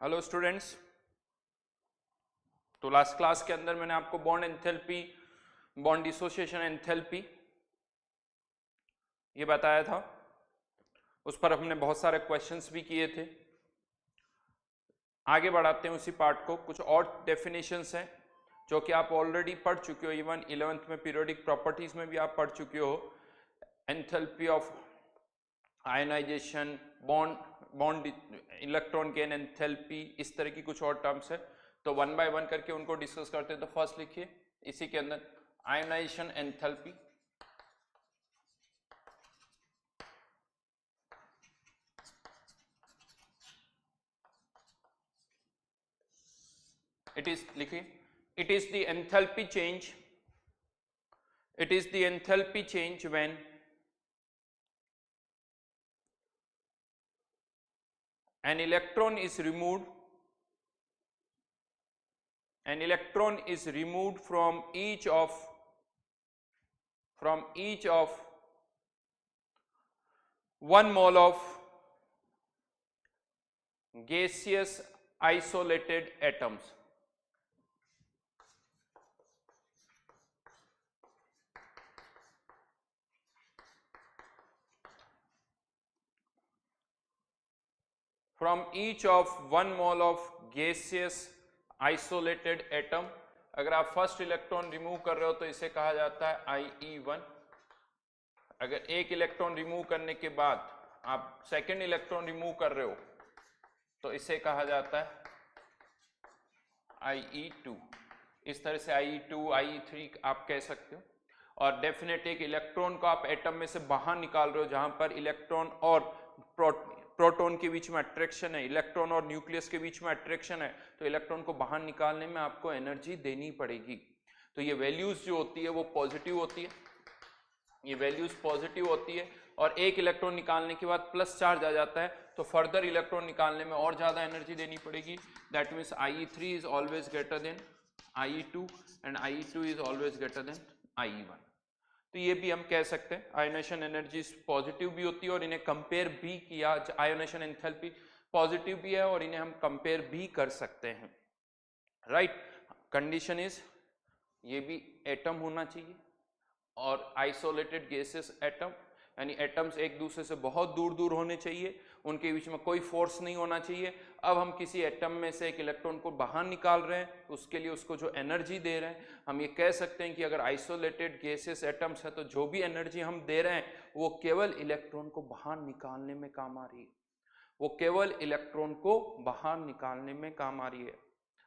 Hello students. तो last class के अंदर मैंने आपको bond enthalpy, bond dissociation enthalpy ये बताया था। उस पर हमने बहुत सारे क्वेश्चंस भी किए थे। आगे बढ़ाते हैं उसी पार्ट को। कुछ और डेफिनेशंस हैं जो कि आप ऑलरेडी पढ़ चुके हो, इवन 11th में पीरियोडिक प्रॉपर्टीज में भी आप पढ़ चुके हो। Enthalpy of ionization, bond electron gain enthalpy, इस तरह की कुछ और टर्म्स है। तो वन बाय वन करके उनको डिस्कस करते हैं। तो फर्स्ट लिखिए इसी के अंदर आयनाइजेशन एंथैल्पी। इट इज लिखिए, it is the enthalpy change, it is the enthalpy change when an electron is removed from each of 1 mole of gaseous isolated atoms. From each of 1 mole of gaseous isolated atom, अगर आप first electron remove कर रहे हो तो इसे कहा जाता है IE1। अगर एक इलेक्ट्रॉन रिमूव करने के बाद आप सेकेंड इलेक्ट्रॉन रिमूव कर रहे हो तो इसे कहा जाता है IE2। इस तरह से IE2, IE3 आप कह सकते हो। और डेफिनेट एक इलेक्ट्रॉन को आप एटम में से बाहर निकाल रहे हो जहां पर इलेक्ट्रॉन और प्रोटॉन के बीच में अट्रैक्शन है, इलेक्ट्रॉन और न्यूक्लियस के बीच में अट्रैक्शन है, तो इलेक्ट्रॉन को बाहर निकालने में आपको एनर्जी देनी पड़ेगी। तो ये वैल्यूज जो होती है वो पॉजिटिव होती है, ये वैल्यूज पॉजिटिव होती है। और एक इलेक्ट्रॉन निकालने के बाद प्लस चार्ज आ जाता है तो फर्दर इलेक्ट्रॉन निकालने में और ज्यादा एनर्जी देनी पड़ेगी। That means IE3 is always greater than IE2 and IE2 is always greater than IE1। तो ये भी हम कह सकते हैं आयोनेशन एनर्जी पॉजिटिव भी होती है और इन्हें कंपेयर भी किया, आयोनेशन एंथैल्पी पॉजिटिव भी है और इन्हें हम कंपेयर भी कर सकते हैं। राइट, कंडीशन इज ये भी एटम होना चाहिए और आइसोलेटेड गैसेस एटम, यानी एटम्स एक दूसरे से बहुत दूर दूर होने चाहिए, उनके बीच में कोई फोर्स नहीं होना चाहिए। अब हम किसी एटम में से एक इलेक्ट्रॉन को बाहर निकाल रहे हैं, उसके लिए उसको जो एनर्जी दे रहे हैं, हम ये कह सकते हैं कि अगर आइसोलेटेड गैसेस एटम्स है तो जो भी एनर्जी हम दे रहे हैं वो केवल इलेक्ट्रॉन को बाहर निकालने में काम आ रही है, वो केवल इलेक्ट्रॉन को बाहर निकालने में काम आ रही है।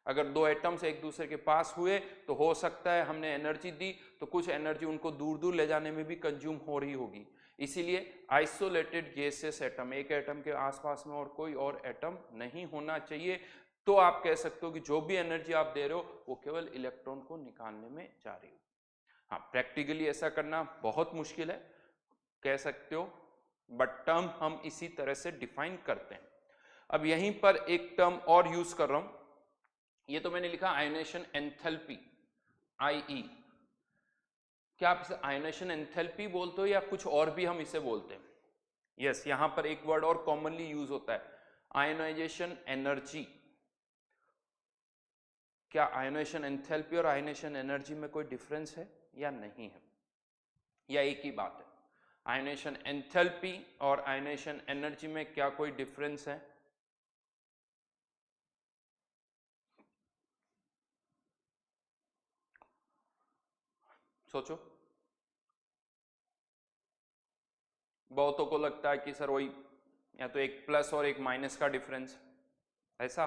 अगर दो एटम्स एक दूसरे के पास हुए तो हो सकता है हमने एनर्जी दी तो कुछ एनर्जी उनको दूर दूर ले जाने में भी कंज्यूम हो रही होगी। इसीलिए आइसोलेटेड गैसेस एटम, एक एटम के आसपास में और कोई और एटम नहीं होना चाहिए। तो आप कह सकते हो कि जो भी एनर्जी आप दे रहे हो वो केवल इलेक्ट्रॉन को निकालने में जा रही हो। हाँ, प्रैक्टिकली ऐसा करना बहुत मुश्किल है, कह सकते हो, बट टर्म हम इसी तरह से डिफाइन करते हैं। अब यहीं पर एक टर्म और यूज कर रहा हूं, ये तो मैंने लिखा आयोनेशन एंथैल्पी, IE। क्या आप इसे आयोनेशन एंथैल्पी बोलते हो या कुछ और भी हम इसे बोलते हैं? यस, यहां पर एक वर्ड और कॉमनली यूज होता है, आयोनाइजेशन एनर्जी। क्या आयोनेशन एंथैल्पी और आयोनेशन एनर्जी में कोई डिफरेंस है या नहीं है, या एक ही बात है? आयोनेशन एंथैल्पी और आयोनेशन एनर्जी में क्या कोई डिफरेंस है? सोचो। बहुतों को लगता है कि सर वही या तो एक प्लस और एक माइनस का डिफरेंस, ऐसा,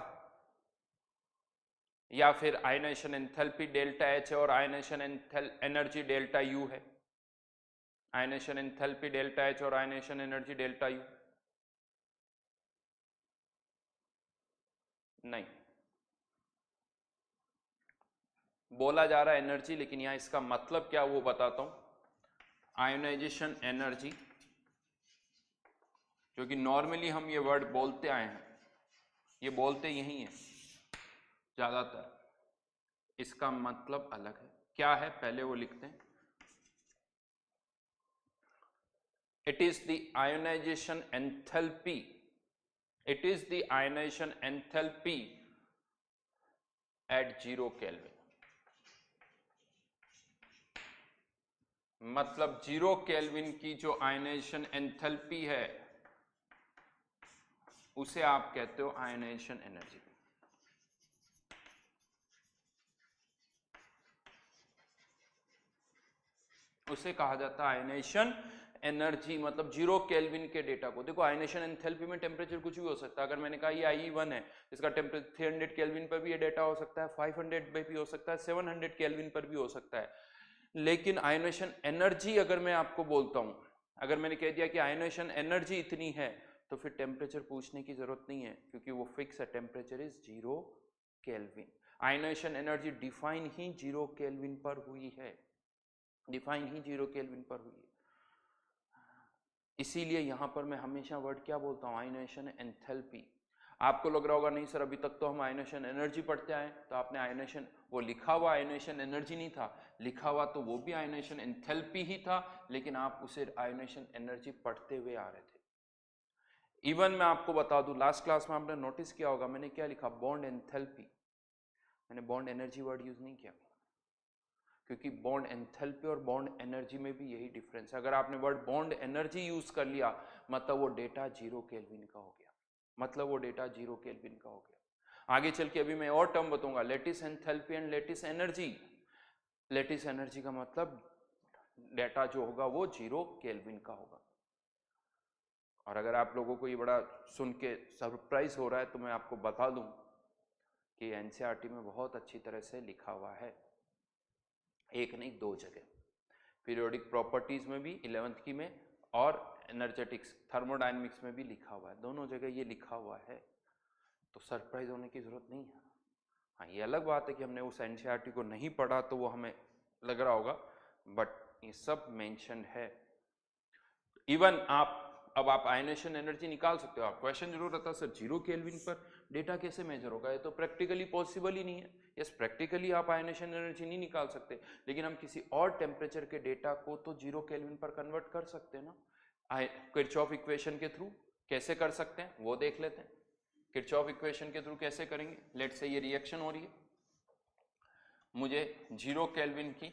या फिर आयनेशन एंथैल्पी डेल्टा H है और आयनेशन एनर्जी डेल्टा U है। आयनेशन एंथैल्पी डेल्टा H और आयनेशन एनर्जी डेल्टा U नहीं, बोला जा रहा है एनर्जी, लेकिन यहां इसका मतलब क्या वो बताता हूं। आयोनाइजेशन एनर्जी, जो कि नॉर्मली हम ये वर्ड बोलते आए हैं, ये बोलते यही है ज्यादातर, इसका मतलब अलग है। क्या है पहले वो लिखते हैं। It is the ionization enthalpy it is the ionization enthalpy at 0 kelvin. मतलब 0 केल्विन की जो आयनाइजेशन एंथैल्पी है उसे आप कहते हो आयनाइजेशन एनर्जी। उसे कहा जाता है आयनाइजेशन एनर्जी। मतलब 0 केल्विन के डेटा को देखो, आयनाइजेशन एंथैल्पी में टेम्परेचर कुछ भी हो सकता है। अगर मैंने कहा ये IE1 है, इसका टेम्परेचर 300 केल्विन पर भी ये डेटा हो सकता है, 500 पे भी हो सकता है, 700 केल्विन पर भी हो सकता है। लेकिन आयनाइजेशन एनर्जी अगर मैं आपको बोलता हूं, अगर मैंने कह दिया कि आयनाइजेशन एनर्जी इतनी है, तो फिर टेम्परेचर पूछने की जरूरत नहीं है, क्योंकि वो फिक्स है, temperature is 0 kelvin. Ionization energy define ही 0 केल्विन पर हुई है, डिफाइन ही 0 केल्विन पर हुई है। इसीलिए यहां पर मैं हमेशा वर्ड क्या बोलता हूं, आयनाइजेशन एंथैल्पी। आपको लग रहा होगा नहीं सर अभी तक तो हम आयनाइजेशन एनर्जी पढ़ते आए, तो आपने आयनाइजेशन, वो लिखा हुआ आयनाइजेशन एनर्जी नहीं था, लिखा हुआ तो वो भी आयनाइजेशन एंथैल्पी ही था, लेकिन आप उसे आयनाइजेशन एनर्जी पढ़ते हुए आ रहे थे। इवन मैं आपको बता दूं, लास्ट क्लास में आपने नोटिस किया होगा मैंने क्या लिखा, बॉन्ड एंथैल्पी। मैंने बॉन्ड एनर्जी वर्ड यूज नहीं किया, क्योंकि बॉन्ड एंथैल्पी और बॉन्ड एनर्जी में भी यही डिफरेंस है। अगर आपने वर्ड बॉन्ड एनर्जी यूज कर लिया, मतलब वो डेटा 0 केल्विन का हो गया, मतलब वो डेटा 0 केल्विन का हो गया। आगे चल के अभी मैं और टर्म बताऊंगा, lattice enthalpy and lattice energy. Lattice energy का मतलब डेटा जो होगा वो 0 केल्विन का होगा। और अगर आप लोगों को ये बड़ा सुन के सरप्राइज हो रहा है, तो मैं आपको बता दूं कि एनसीईआरटी में बहुत अच्छी तरह से लिखा हुआ है, एक नहीं 2 जगह, पीरियोडिक प्रॉपर्टीज में भी 11th की में, और एनर्जेटिक्स थर्मोडायनेमिक्स में भी लिखा हुआ है, दोनों जगह ये लिखा हुआ है, तो सरप्राइज होने की जरूरत नहीं है। हाँ, ये अलग बात है कि हमने उस एनसीईआरटी को नहीं पढ़ा तो वो हमें लग रहा होगा, बट ये सब मेंशन है। इवन अब आप आयनेशन एनर्जी निकाल सकते हो। आप क्वेश्चन जरूर रहता सर 0 केल्विन पर डेटा कैसे मेजर होगा, ये तो प्रैक्टिकली पॉसिबल ही नहीं है। यस, प्रैक्टिकली आप आयनेशन एनर्जी नहीं निकाल सकते, लेकिन हम किसी और टेम्परेचर के डेटा को तो 0 केल्विन पर कन्वर्ट कर सकते हैं ना, किरचॉफ इक्वेशन के थ्रू। कैसे कर सकते हैं वो देख लेते हैं। किरचॉफ इक्वेशन के थ्रू कैसे करेंगे, लेट्स से ये रिएक्शन हो रही है, मुझे 0 केल्विन की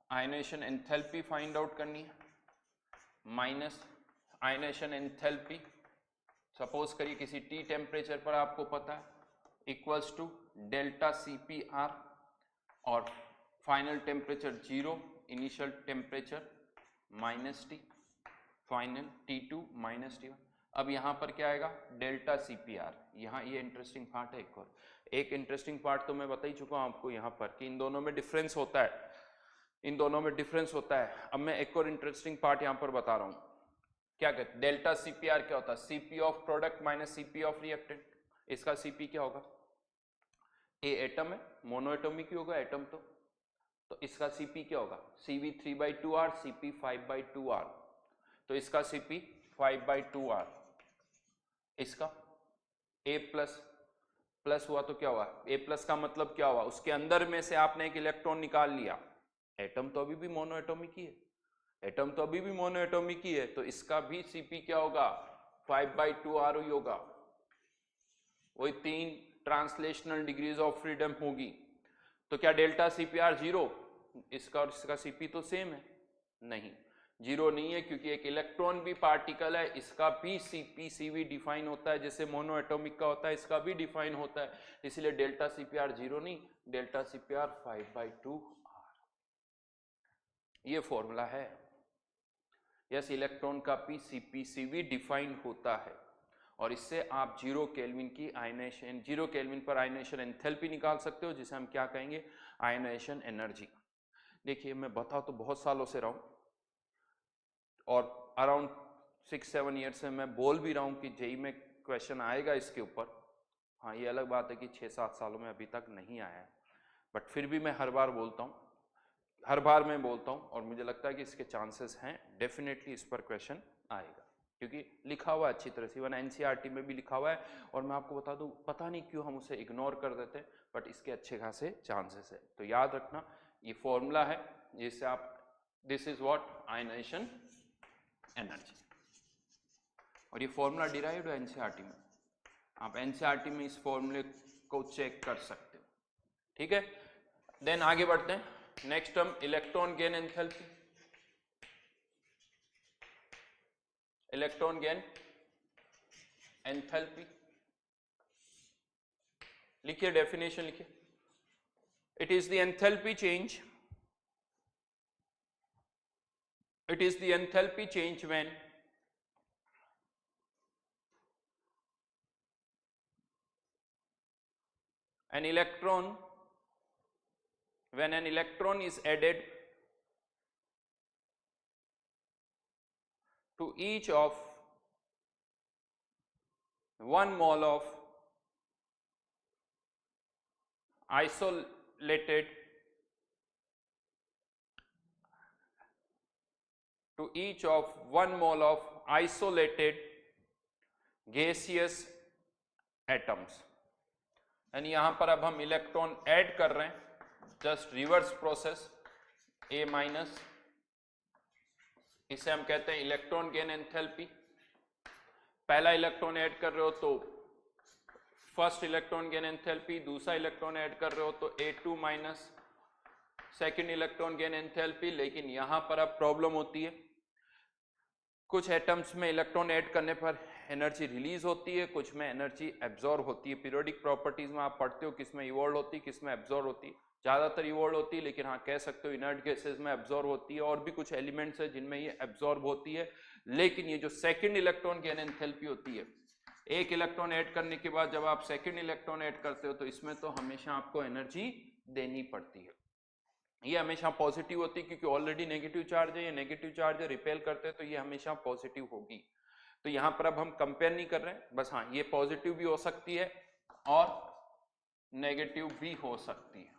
आयनेशन एंथैल्पी फाइंड आउट करनी है, माइनस आयनेशन एंथैल्पी, सपोज करिए किसी T टेम्परेचर पर आपको पता है, इक्वल्स टू डेल्टा CPR, और final temperature 0, initial temperature -T, final T2 -T1। अब यहाँ पर क्या आएगा, डेल्टा CPR। यहाँ ये इंटरेस्टिंग पार्ट है, एक इंटरेस्टिंग पार्ट तो मैं बता ही चुका हूँ आपको यहाँ पर कि इन दोनों में डिफरेंस होता है, इन दोनों में डिफरेंस होता है। अब मैं एक और इंटरेस्टिंग पार्ट यहाँ पर बता रहा हूँ, क्या कहते हैं, डेल्टा CPR क्या होता है, CP of product minus CP of reactant. इसका CP क्या होगा, ए एटम है, मोनो एटॉमिक ही होगा एटम तो इसका CP क्या होगा, CV3/2R, CP 5/2R, तो इसका CP 5/2R, इसका A प्लस हुआ तो क्या हुआ, A+ का मतलब क्या हुआ, उसके अंदर में से आपने एक इलेक्ट्रॉन निकाल लिया। एटम तो अभी भी मोनो एटॉमिक ही है, एटम तो अभी भी मोनो एटॉमिक ही है, तो इसका भी CP क्या होगा, 5/2R ही होगा। वही 3 ट्रांसलेशनल डिग्रीज ऑफ फ्रीडम होगी। तो क्या डेल्टा CPR 0, इसका और इसका CP तो सेम है, नहीं 0 नहीं है, क्योंकि एक इलेक्ट्रॉन भी पार्टिकल है, इसका भी CP CV डिफाइन होता है, जैसे मोनो एटॉमिक का होता है इसका भी डिफाइन होता है, इसलिए डेल्टा CPR 0 नहीं, डेल्टा CPR 5/2R, ये फॉर्मूला है। यस, इलेक्ट्रॉन का भी CP CV डिफाइन होता है, और इससे आप 0 केल्विन की आयनेशन, 0 केल्विन पर आयनेशन एंथैल्पी निकाल सकते हो, जिसे हम क्या कहेंगे, आयनेशन एनर्जी। देखिए मैं बता तो बहुत सालों से रहा हूं, और अराउंड 6-7 ईयर से मैं बोल भी रहा हूं कि जेई में क्वेश्चन आएगा इसके ऊपर। हाँ, ये अलग बात है कि 6-7 सालों में अभी तक नहीं आया है, बट फिर भी मैं हर बार बोलता हूँ, हर बार मैं बोलता हूँ, और मुझे लगता है कि इसके चांसेस हैं, डेफिनेटली इस पर क्वेश्चन आएगा, क्योंकि लिखा हुआ है अच्छी तरह से, इवन एनसीईआरटी में भी लिखा हुआ है। और मैं आपको बता दूं, पता नहीं क्यों हम उसे इग्नोर कर देते हैं, बट इसके अच्छे खासे चांसेस है। तो याद रखना, ये फॉर्मूला है जिससे आप, this is what ionization energy. और ये फॉर्मूला डिराइव्ड है एनसीईआरटी में, आप एनसीईआरटी में इस फॉर्मूले को चेक कर सकते हो। ठीक है, देन आगे बढ़ते हैं। Next term electron gain enthalpy. Electron gain enthalpy लिखिए, डेफिनेशन लिखिए। It is the enthalpy change, it is the enthalpy change when an electron is added to each of 1 mole of isolated gaseous atoms। यानी यहां पर अब हम electron add कर रहे हैं, just reverse process, A minus, इसे हम कहते हैं इलेक्ट्रॉन गेन एंथैल्पी। पहला इलेक्ट्रॉन ऐड कर रहे हो तो फर्स्ट इलेक्ट्रॉन गेन एंथैल्पी, दूसरा इलेक्ट्रॉन ऐड कर रहे हो तो A2 minus, second electron gain enthalpy. लेकिन यहां पर अब प्रॉब्लम होती है, कुछ एटम्स में इलेक्ट्रॉन ऐड करने पर एनर्जी रिलीज होती है, कुछ में एनर्जी एब्जॉर्ब होती है। पीरियोडिक प्रॉपर्टीज में आप पढ़ते हो किस में इवॉल्व होती है, किस में एब्जॉर्ब होती है। ज्यादातर इवॉल्व होती है, लेकिन हाँ कह सकते हो इनर्ट गैसेस में एब्जॉर्ब होती है, और भी कुछ एलिमेंट्स है जिनमें ये एब्जॉर्ब होती है। लेकिन ये जो सेकेंड इलेक्ट्रॉन गेन एंथैल्पी होती है, एक इलेक्ट्रॉन ऐड करने के बाद जब आप सेकेंड इलेक्ट्रॉन ऐड करते हो तो इसमें तो हमेशा आपको एनर्जी देनी पड़ती है। ये हमेशा पॉजिटिव होती है क्योंकि ऑलरेडी नेगेटिव चार्ज है, ये नेगेटिव चार्ज है, रिपेल करते हैं तो ये हमेशा पॉजिटिव होगी। तो यहां पर अब हम कंपेयर नहीं कर रहे हैं, बस हाँ ये पॉजिटिव भी हो सकती है और नेगेटिव भी हो सकती है,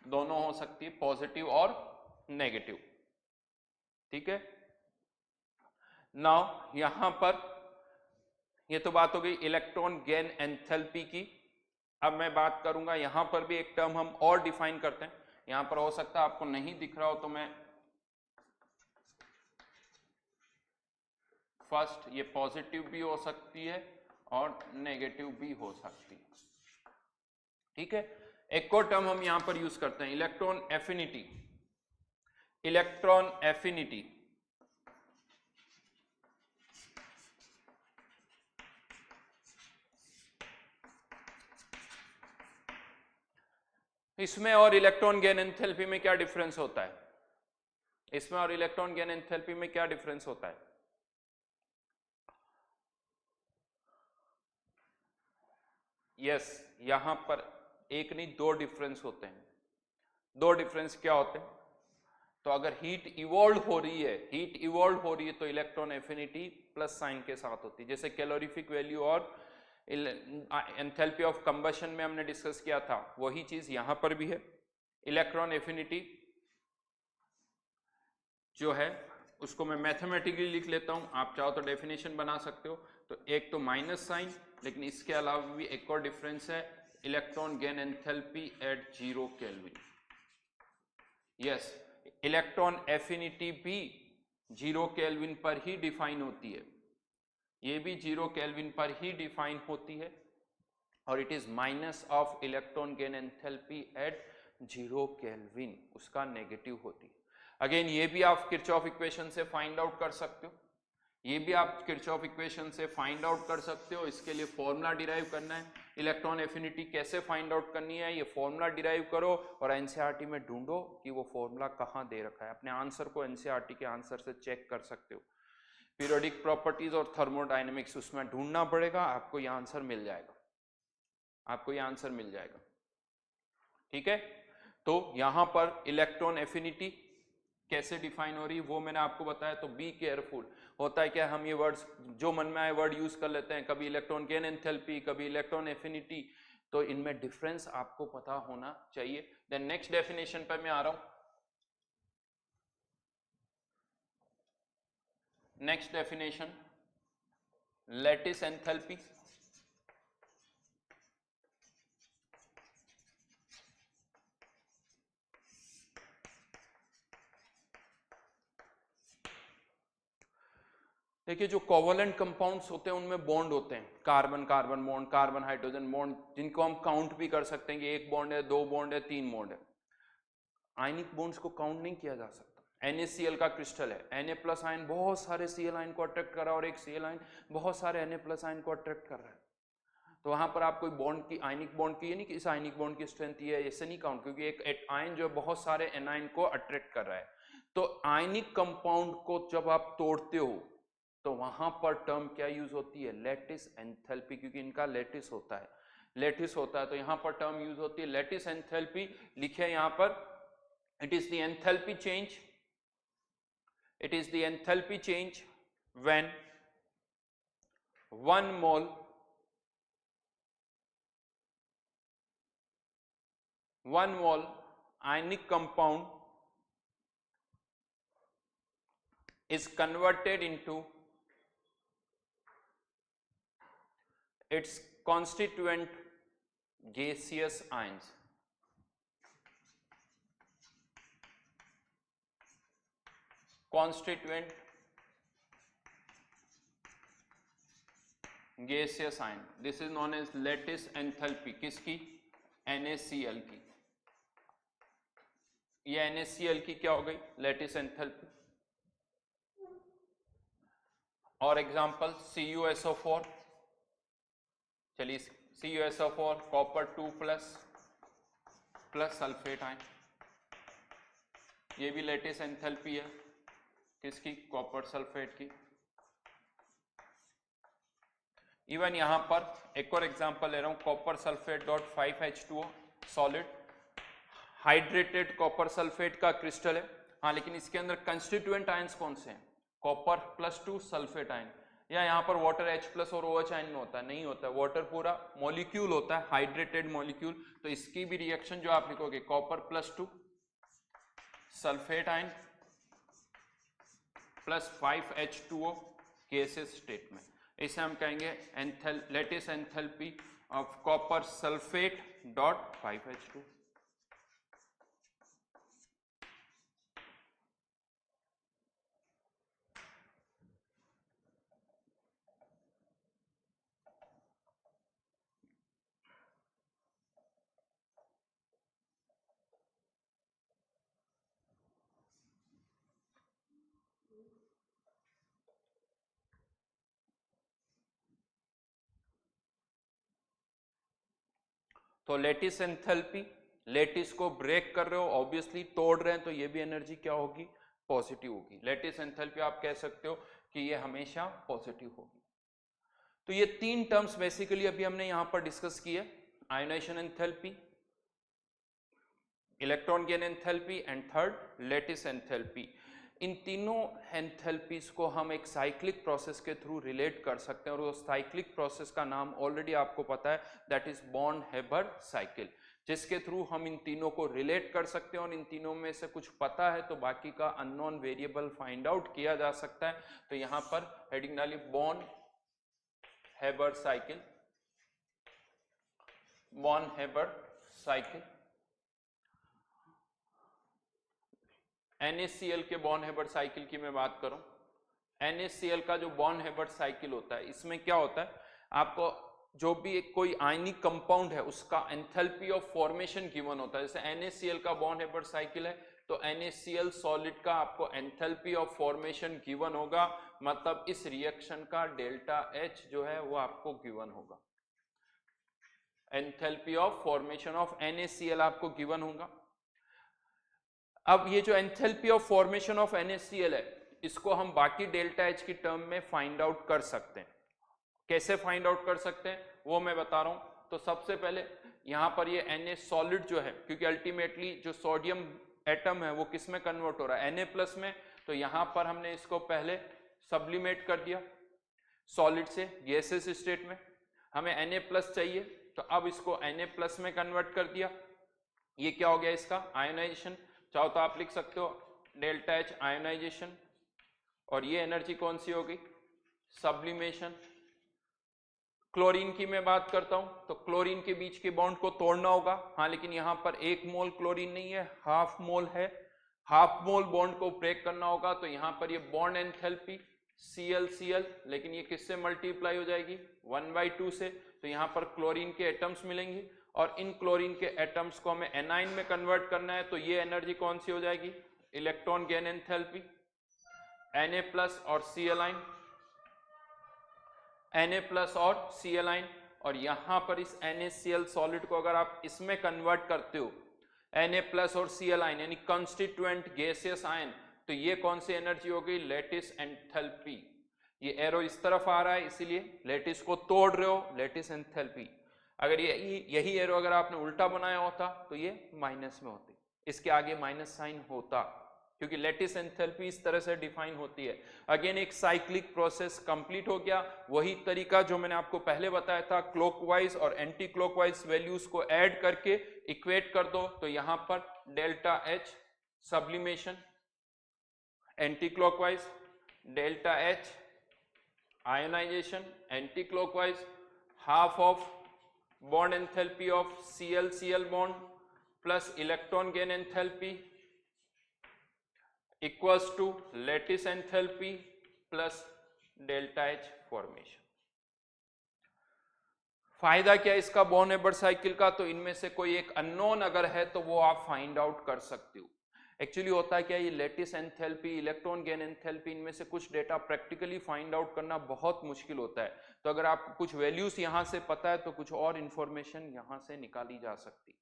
दोनों हो सकती है, पॉजिटिव और नेगेटिव। ठीक है, नाउ यहां पर ये तो बात हो गई इलेक्ट्रॉन गेन एंथैल्पी की। अब मैं बात करूंगा, यहां पर भी एक टर्म हम और डिफाइन करते हैं। यहां पर हो सकता है आपको नहीं दिख रहा हो तो मैं फर्स्ट, ये पॉजिटिव भी हो सकती है और नेगेटिव भी हो सकती है। ठीक है, एक और टर्म हम यहां पर यूज करते हैं, इलेक्ट्रॉन एफिनिटी। इलेक्ट्रॉन एफिनिटी इसमें और इलेक्ट्रॉन गेन एंथैल्पी में क्या डिफरेंस होता है? इसमें और इलेक्ट्रॉन गेन एंथैल्पी में क्या डिफरेंस होता है? यस, यहां पर एक नहीं दो डिफरेंस होते हैं। दो डिफरेंस क्या होते हैं? तो अगर हीट इवॉल्व हो रही है, हीट इवॉल्व हो रही है तो इलेक्ट्रॉन एफिनिटी प्लस साइन के साथ होती है, जैसे कैलोरीफिक वैल्यू और एंथैल्पी ऑफ कंबशन में हमने डिस्कस किया था, वही चीज यहां पर भी है। इलेक्ट्रॉन एफिनिटी जो है उसको मैं मैथमेटिकली लिख लेता हूं, आप चाहो तो डेफिनेशन बना सकते हो। तो एक तो माइनस साइन, लेकिन इसके अलावा भी एक और डिफरेंस है, electron gain enthalpy at 0 kelvin. Yes, electron affinity भी 0 केल्विन पर ही डिफाइन होती है, ये भी 0 केल्विन पर ही डिफाइन होती है, और it is minus of electron gain enthalpy at 0 kelvin, उसका नेगेटिव होती है। अगेन ये भी आप किरचॉफ इक्वेशन से फाइंड आउट कर सकते हो, ये भी आप किरचॉफ इक्वेशन से फाइंड आउट कर सकते हो। इसके लिए फॉर्मूला डिराइव करना है, इलेक्ट्रॉन एफिनिटी कैसे फाइंड आउट करनी है, ये फॉर्मूला डिराइव करो और एनसीईआरटी में ढूंढो कि वो फॉर्मूला कहाँ दे रखा है। अपने आंसर को एनसीईआरटी के आंसर से चेक कर सकते हो। पीरियोडिक प्रॉपर्टीज और थर्मोडायनेमिक्स उसमें ढूंढना पड़ेगा, आपको ये आंसर मिल जाएगा, आपको ये आंसर मिल जाएगा। ठीक है, तो यहां पर इलेक्ट्रॉन एफिनिटी कैसे डिफाइन हो रही है वो मैंने आपको बताया। तो बी केयरफुल, होता है क्या, हम ये वर्ड्स जो मन में आए वर्ड यूज कर लेते हैं, कभी इलेक्ट्रॉन गेन एंथैल्पी, कभी इलेक्ट्रॉन एफिनिटी, तो इनमें डिफरेंस आपको पता होना चाहिए। देन नेक्स्ट डेफिनेशन पर मैं आ रहा हूं। Next definition, lattice enthalpy. देखिए जो कोवलेंट कंपाउंड्स होते हैं उनमें बॉन्ड होते हैं, carbon carbon bond, carbon hydrogen bond, जिनको हम काउंट भी कर सकते हैं कि एक बॉन्ड है, दो बॉन्ड है, तीन बॉन्ड है। आयनिक बॉन्ड्स को काउंट नहीं किया जा सकता। NaCl का क्रिस्टल है, Na प्लस आयन बहुत सारे Cl आयन को अट्रैक्ट कर रहा है और एक Cl आयन बहुत सारे Na प्लस आयन को अट्रैक्ट कर रहा है। तो वहां पर आप कोई बॉन्ड की, आयनिक बॉन्ड की, ये नहीं कि इस आयनिक बॉन्ड की स्ट्रेंथ ये है, ऐसे नहीं काउंट, क्योंकि एक आयन जो है बहुत सारे एनायन को अट्रैक्ट कर रहा है। तो आयनिक कंपाउंड को जब आप तोड़ते हो तो वहां पर टर्म क्या यूज होती है, लैटिस एंथैल्पी, क्योंकि इनका लैटिस होता है, लैटिस होता है, तो यहां पर टर्म यूज होती है लैटिस एंथैल्पी। लिखे यहां पर, it is the enthalpy change, it is the enthalpy change when 1 mole ionic compound is converted into its constituent gaseous ions. Constituent gaseous ion, this is known as lattice enthalpy, किसकी, NaCl की। ये NaCl की क्या हो गई, lattice enthalpy। और example CuSO4, चलिए CuSO4 copper 2 plus sulphate ion, ये भी lattice enthalpy है, किसकी, कॉपर सल्फेट की। इवन यहां पर एक और एग्जांपल ले रहा हूं, copper sulphate dot 5H2O solid, hydrated copper sulphate का क्रिस्टल है। हाँ, लेकिन इसके अंदर कंस्टिट्यूएंट आयंस कौन से हैं, कॉपर +2 सल्फेट आयन, या यहाँ पर वाटर H+ और OH आयन में होता है, नहीं होता है, वाटर पूरा मॉलिक्यूल होता है, हाइड्रेटेड मॉलिक्यूल। तो इसकी भी रिएक्शन जो आप लिखोगे, copper +2 sulphate ion plus 5H2O gases state में, इसे हम कहेंगे lattice enthalpy of copper sulphate dot 5H2। तो लेटिस एंथैल्पी, लेटिस को ब्रेक कर रहे हो, ऑब्वियसली तोड़ रहे हैं, तो ये भी एनर्जी क्या होगी, पॉजिटिव होगी। लेटिस एंथैल्पी आप कह सकते हो कि ये हमेशा पॉजिटिव होगी। तो ये तीन टर्म्स बेसिकली अभी हमने यहां पर डिस्कस किए, ionisation enthalpy, electron gain enthalpy and third lattice enthalpy. इन तीनों एंथैल्पीज को हम एक साइक्लिक प्रोसेस के थ्रू रिलेट कर सकते हैं, और उस साइक्लिक प्रोसेस का नाम ऑलरेडी आपको पता है, दैट इज बॉर्न-हेबर साइकिल, जिसके थ्रू हम इन तीनों को रिलेट कर सकते हैं, और इन तीनों में से कुछ पता है तो बाकी का अननोन वेरिएबल फाइंड आउट किया जा सकता है। तो यहां पर हेडिंग डाली born-Haber cycle, born-Haber cycle. NaCl के बॉर्न-हेबर साइकिल की मैं बात करूं, NaCl का जो बॉर्न-हेबर साइकिल होता है, इसमें क्या होता है, आपको जो भी कोई आयनिक कंपाउंड है उसका एंथैल्पी ऑफ फॉर्मेशन गिवन होता है। जैसे NaCl का बॉर्न-हेबर साइकिल है तो NaCl सॉलिड का आपको एंथैल्पी ऑफ फॉर्मेशन गिवन होगा, मतलब इस रिएक्शन का डेल्टा H जो है वो आपको गिवन होगा, enthalpy of formation of NaCl आपको गिवन होगा। अब ये जो enthalpy of formation of NaCl है, इसको हम बाकी डेल्टा H की टर्म में फाइंड आउट कर सकते हैं। कैसे फाइंड आउट कर सकते हैं वो मैं बता रहा हूं। तो सबसे पहले यहां पर ये Na सॉलिड जो है, क्योंकि अल्टीमेटली जो सोडियम एटम है वो किस में कन्वर्ट हो रहा है, Na+ में, तो यहां पर हमने इसको पहले सब्लिमेट कर दिया सॉलिड से गैसेस स्टेट में, हमें Na+ चाहिए, तो अब इसको Na+ में कन्वर्ट कर दिया, ये क्या हो गया इसका आयोनाइजेशन। चाहो तो आप लिख सकते हो डेल्टा H आयोनाइजेशन, और ये एनर्जी कौन सी होगी, सब्लिमेशन। क्लोरीन की मैं बात करता हूं, तो क्लोरीन के बीच के बॉन्ड को तोड़ना होगा, हाँ, लेकिन यहां पर 1 मोल क्लोरीन नहीं है, हाफ मोल है, हाफ मोल बॉन्ड को ब्रेक करना होगा, तो यहां पर ये बॉन्ड एंथैल्पी Cl, लेकिन ये किससे मल्टीप्लाई हो जाएगी 1/2 से, तो यहाँ पर क्लोरीन के एटम्स मिलेंगे और इन क्लोरीन के एटम्स को हमें एनाइन में कन्वर्ट करना है, तो ये एनर्जी कौन सी हो जाएगी, इलेक्ट्रॉन गेन एंथैल्पी, Na+ और Cl, Na+ और Cl, और यहां पर इस NaCl सॉलिड को अगर आप इसमें कन्वर्ट करते हो Na+ और Cl यानी कंस्टिट्यूएंट गैसियस आयन, तो ये कौन सी एनर्जी हो गई, लैटिस एंथैल्पी। ये एरो इस तरफ आ रहा है इसीलिए लैटिस को तोड़ रहे हो, लैटिस एंथैल्पी। अगर यही एरो अगर आपने उल्टा बनाया होता तो ये माइनस में होती, इसके आगे माइनस साइन होता, क्योंकि लैटिस एंथैल्पी इस तरह से डिफाइन होती है। अगेन एक साइक्लिक प्रोसेस कंप्लीट हो गया, वही तरीका जो मैंने आपको पहले बताया था, क्लॉकवाइज और एंटी क्लॉकवाइज वैल्यूज को ऐड करके इक्वेट कर दो, तो यहां पर delta H sublimation, anti clockwise delta H ionization, anti clockwise half of bond enthalpy of Cl bond plus electron gain enthalpy equals to lattice enthalpy plus delta H formation. फायदा क्या है इसका बॉर्न हेबर्ट साइकिल का, तो इनमें से कोई एक अननोन अगर है तो वो आप फाइंड आउट कर सकते हो। एक्चुअली होता है क्या, ये lattice enthalpy, electron gain enthalpy, इनमें से कुछ डेटा प्रैक्टिकली फाइंड आउट करना बहुत मुश्किल होता है। तो अगर आपको कुछ वैल्यूज यहां से पता है तो कुछ और इंफॉर्मेशन यहां से निकाली जा सकती।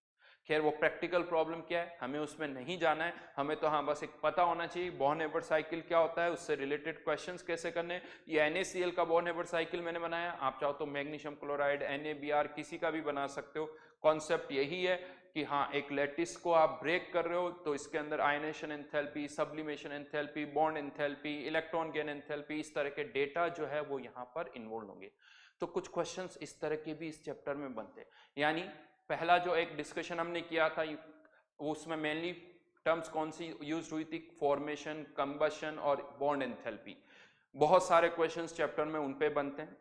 खैर वो प्रैक्टिकल प्रॉब्लम क्या है हमें उसमें नहीं जाना है, हमें तो हाँ बस एक पता होना चाहिए बॉर्न हेबर्ट साइकिल क्या होता है, उससे रिलेटेड क्वेश्चंस कैसे करने। ये NaCl का बॉर्न हेबर्ट साइकिल मैंने बनाया, आप चाहो तो मैग्नीशियम क्लोराइड NaBr किसी का भी बना सकते हो। कॉन्सेप्ट यही है कि हाँ एक लैटिस को आप ब्रेक कर रहे हो तो इसके अंदर ionisation enthalpy, sublimation enthalpy, bond enthalpy, electron gain enthalpy, इस तरह के डेटा जो है वो यहाँ पर इन्वॉल्व होंगे। तो कुछ क्वेश्चंस इस तरह के भी इस चैप्टर में बनते हैं। यानी पहला जो एक डिस्कशन हमने किया था उसमें मेनली टर्म्स कौन सी यूज हुई थी, फॉर्मेशन, कंबशन और बॉन्ड एंथैल्पी। बहुत सारे क्वेश्चंस चैप्टर में उन पे बनते हैं,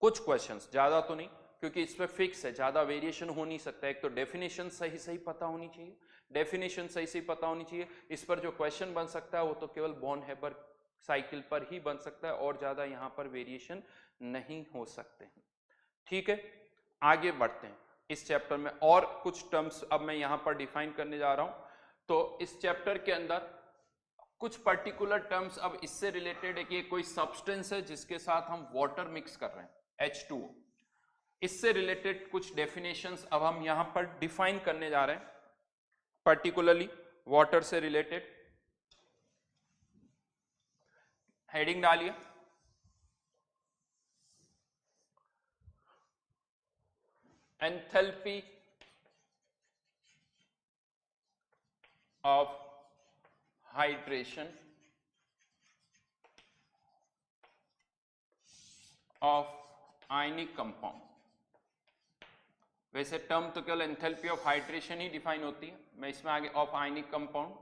कुछ क्वेश्चंस, ज्यादा तो नहीं, क्योंकि इस पे फिक्स है, ज्यादा वेरिएशन हो नहीं सकता। एक तो डेफिनेशन सही सही पता होनी चाहिए, डेफिनेशन सही सही पता होनी चाहिए। इस पर जो क्वेश्चन बन सकता है वो तो केवल बॉर्न हेबर्ट साइकिल पर ही बन सकता है, और ज्यादा यहाँ पर वेरिएशन नहीं हो सकते हैं। ठीक है, आगे बढ़ते हैं इस चैप्टर में। और कुछ टर्म्स अब मैं यहां पर डिफाइन करने जा रहा हूं। तो इस चैप्टर के अंदर कुछ पर्टिकुलर टर्म्स अब इससे रिलेटेड है कि कोई सब्सटेंस है जिसके साथ हम वाटर मिक्स कर रहे हैं H2O, इससे रिलेटेड कुछ डेफिनेशंस अब हम यहां पर डिफाइन करने जा रहे हैं, पर्टिकुलरली वाटर से रिलेटेड। हेडिंग डालिए enthalpy of hydration of ionic compound। वैसे टर्म तो केवल enthalpy of hydration he define होती है, मैं इसमें आगे ऑफ आयनिक कंपाउंड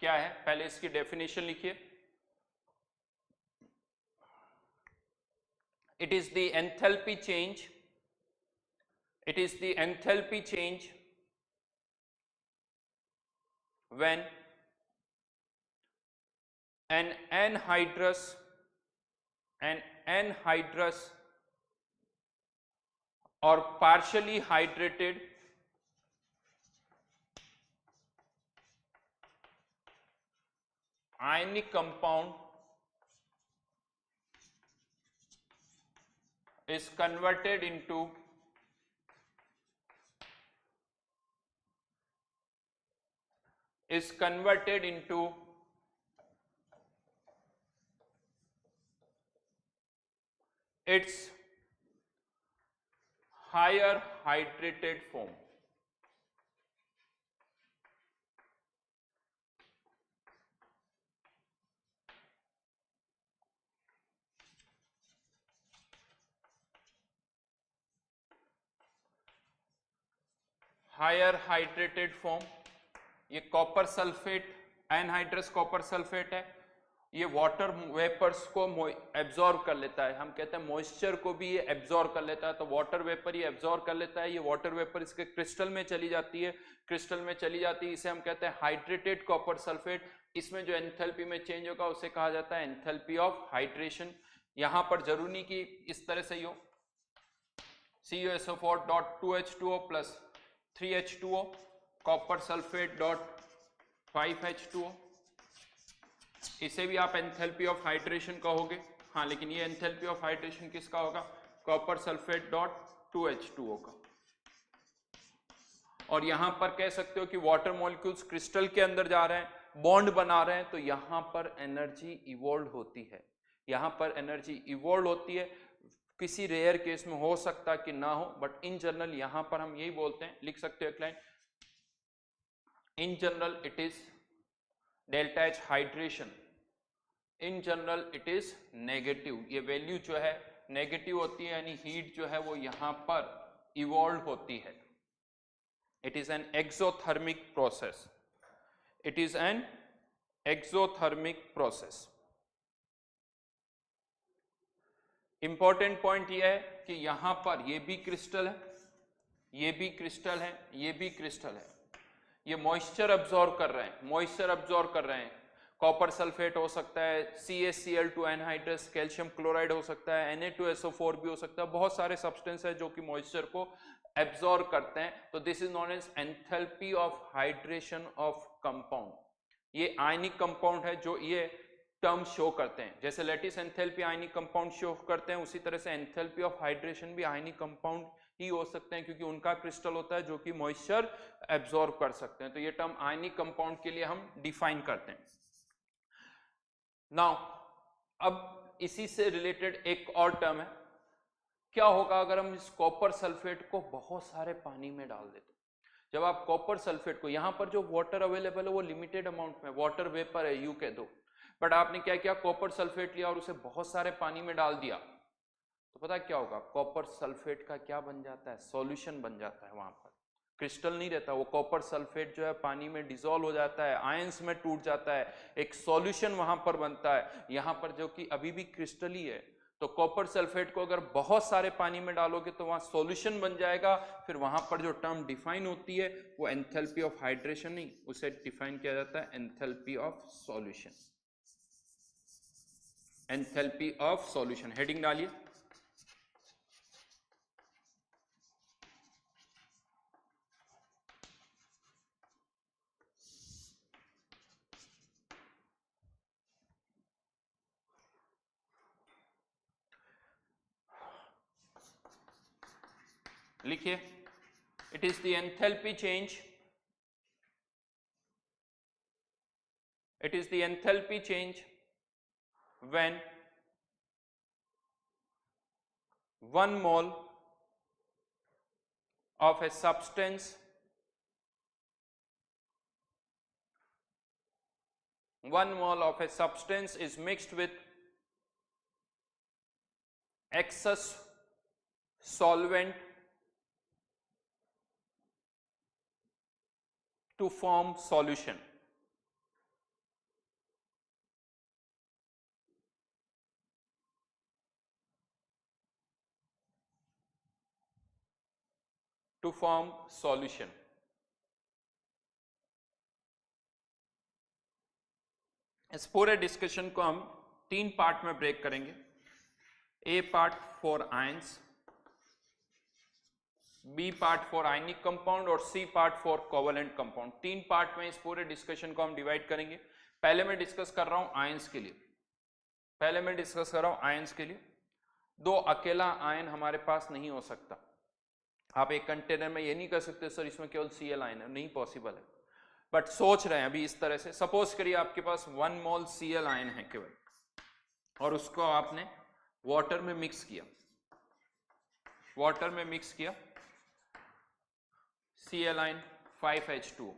क्या है पहले इसकी डेफिनेशन लिखिए। It is the enthalpy change, it is the enthalpy change when an anhydrous or partially hydrated ionic compound is converted into its higher hydrated form। Higher hydrated form, ये copper sulphate, anhydrous copper sulphate है, ये water vapours को absorb कर लेता है, हम कहते हैं मॉइस्चर को भी ये एब्जॉर्ब कर लेता है, तो वाटर वेपर ये एब्जॉर्ब कर लेता है, ये वाटर वेपर इसके क्रिस्टल में चली जाती है, क्रिस्टल में चली जाती है, इसे हम कहते हैं हाइड्रेटेड कॉपर सल्फेट। इसमें जो एंथैल्पी में चेंज होगा उसे कहा जाता है एंथैल्पी ऑफ हाइड्रेशन। यहां पर जरूरी नहीं कि इस तरह से ही हो, CuSO4 dot 2H2O plus 3H2O, copper sulphate dot 5H2O, इसे भी आप एंथैल्पी ऑफ हाइड्रेशन कहोगे। हाँ, लेकिन ये एंथैल्पी ऑफ हाइड्रेशन किसका होगा? कॉपर सल्फेट डॉट 2H2O का। और यहां पर कह सकते हो कि वाटर मॉलिक्यूल्स क्रिस्टल के अंदर जा रहे हैं, बॉन्ड बना रहे हैं, तो यहां पर एनर्जी इवॉल्व होती है, यहां पर एनर्जी इवॉल्व होती है। किसी रेयर केस में हो सकता कि ना हो, बट इन जनरल यहां पर हम यही बोलते हैं, लिख सकते हो एक line, in general it is delta H hydration, in general it is negative. ये वैल्यू जो है नेगेटिव होती है, यानी हीट जो है वो यहां पर इवॉल्व होती है। It is an exothermic process, it is an exothermic process. Important point यह है कि यहां पर ये भी क्रिस्टल है, ये भी क्रिस्टल है, ये भी क्रिस्टल है, ये मॉइस्चर अब्सॉर्ब कर रहे हैं, मॉइस्चर अब्सॉर्ब कर रहे हैं। कॉपर सल्फेट हो सकता है, CaCl2 एनहाइड्रस, कैल्शियम क्लोराइड हो सकता है, Na2SO4 भी हो सकता है, बहुत सारे सब्सटेंस है जो कि मॉइस्चर को एब्सॉर्ब करते हैं। तो this is known as enthalpy of hydration of compound. ये आयनिक कंपाउंड है जो ये टर्म शो करते हैं, जैसे lattice enthalpy ionic compound show करते हैं, उसी तरह से एंथैल्पी ऑफ हाइड्रेशन भी आयनिक कंपाउंड ही हो सकते हैं, क्योंकि उनका क्रिस्टल होता है जो कि मॉइस्चर एब्सॉर्ब कर सकते हैं। तो ये टर्म आयनिक कंपाउंड के लिए हम डिफाइन करते हैं। नाउ अब इसी से रिलेटेड एक और टर्म है, क्या होगा अगर हम इस कॉपर सल्फेट को बहुत सारे पानी में डाल देते? जब आप कॉपर सल्फेट को, यहां पर जो वाटर अवेलेबल है वो लिमिटेड अमाउंट में, वाटर वेपर है यू कह दो, बट आपने क्या किया, कॉपर सल्फेट लिया और उसे बहुत सारे पानी में डाल दिया, तो पता क्या होगा? कॉपर सल्फेट का क्या बन जाता है? सॉल्यूशन बन जाता है, वहां पर क्रिस्टल नहीं रहता, वो कॉपर सल्फेट जो है पानी में डिसॉल्व हो जाता है, आयंस में टूट जाता है, एक सॉल्यूशन वहां पर बनता है, यहां पर जो कि अभी भी क्रिस्टल ही है। तो कॉपर सल्फेट को अगर बहुत सारे पानी में डालोगे तो वहां सॉल्यूशन बन जाएगा, फिर वहां पर जो टर्म डिफाइन होती है वो एंथैल्पी ऑफ हाइड्रेशन नहीं, उसे डिफाइन किया जाता है enthalpy of solution, enthalpy of solution. Heading डालिए, लिखिए, it is the enthalpy change, it is the enthalpy change when 1 mole of a substance, 1 mole of a substance is mixed with excess solvent to form solution. To form solution. इस पूरे discussion को हम 3 part में break करेंगे। A part for ions, B part for ionic compound और C part for covalent compound. 3 part में इस पूरे डिस्कशन को हम डिवाइड करेंगे। पहले मैं डिस्कस कर रहा हूं आयंस के लिए, पहले मैं डिस्कस कर रहा हूं आयंस के लिए। 2 अकेला आयन हमारे पास नहीं हो सकता। आप एक कंटेनर में ये नहीं कर सकते सर इसमें केवल Cl आयन है, नहीं पॉसिबल है, बट सोच रहे हैं अभी इस तरह से। सपोज करिए आपके पास 1 मोल Cl आयन है केवल, और उसको आपने वाटर में मिक्स किया, वाटर में मिक्स किया, Cl आयन 5H2O।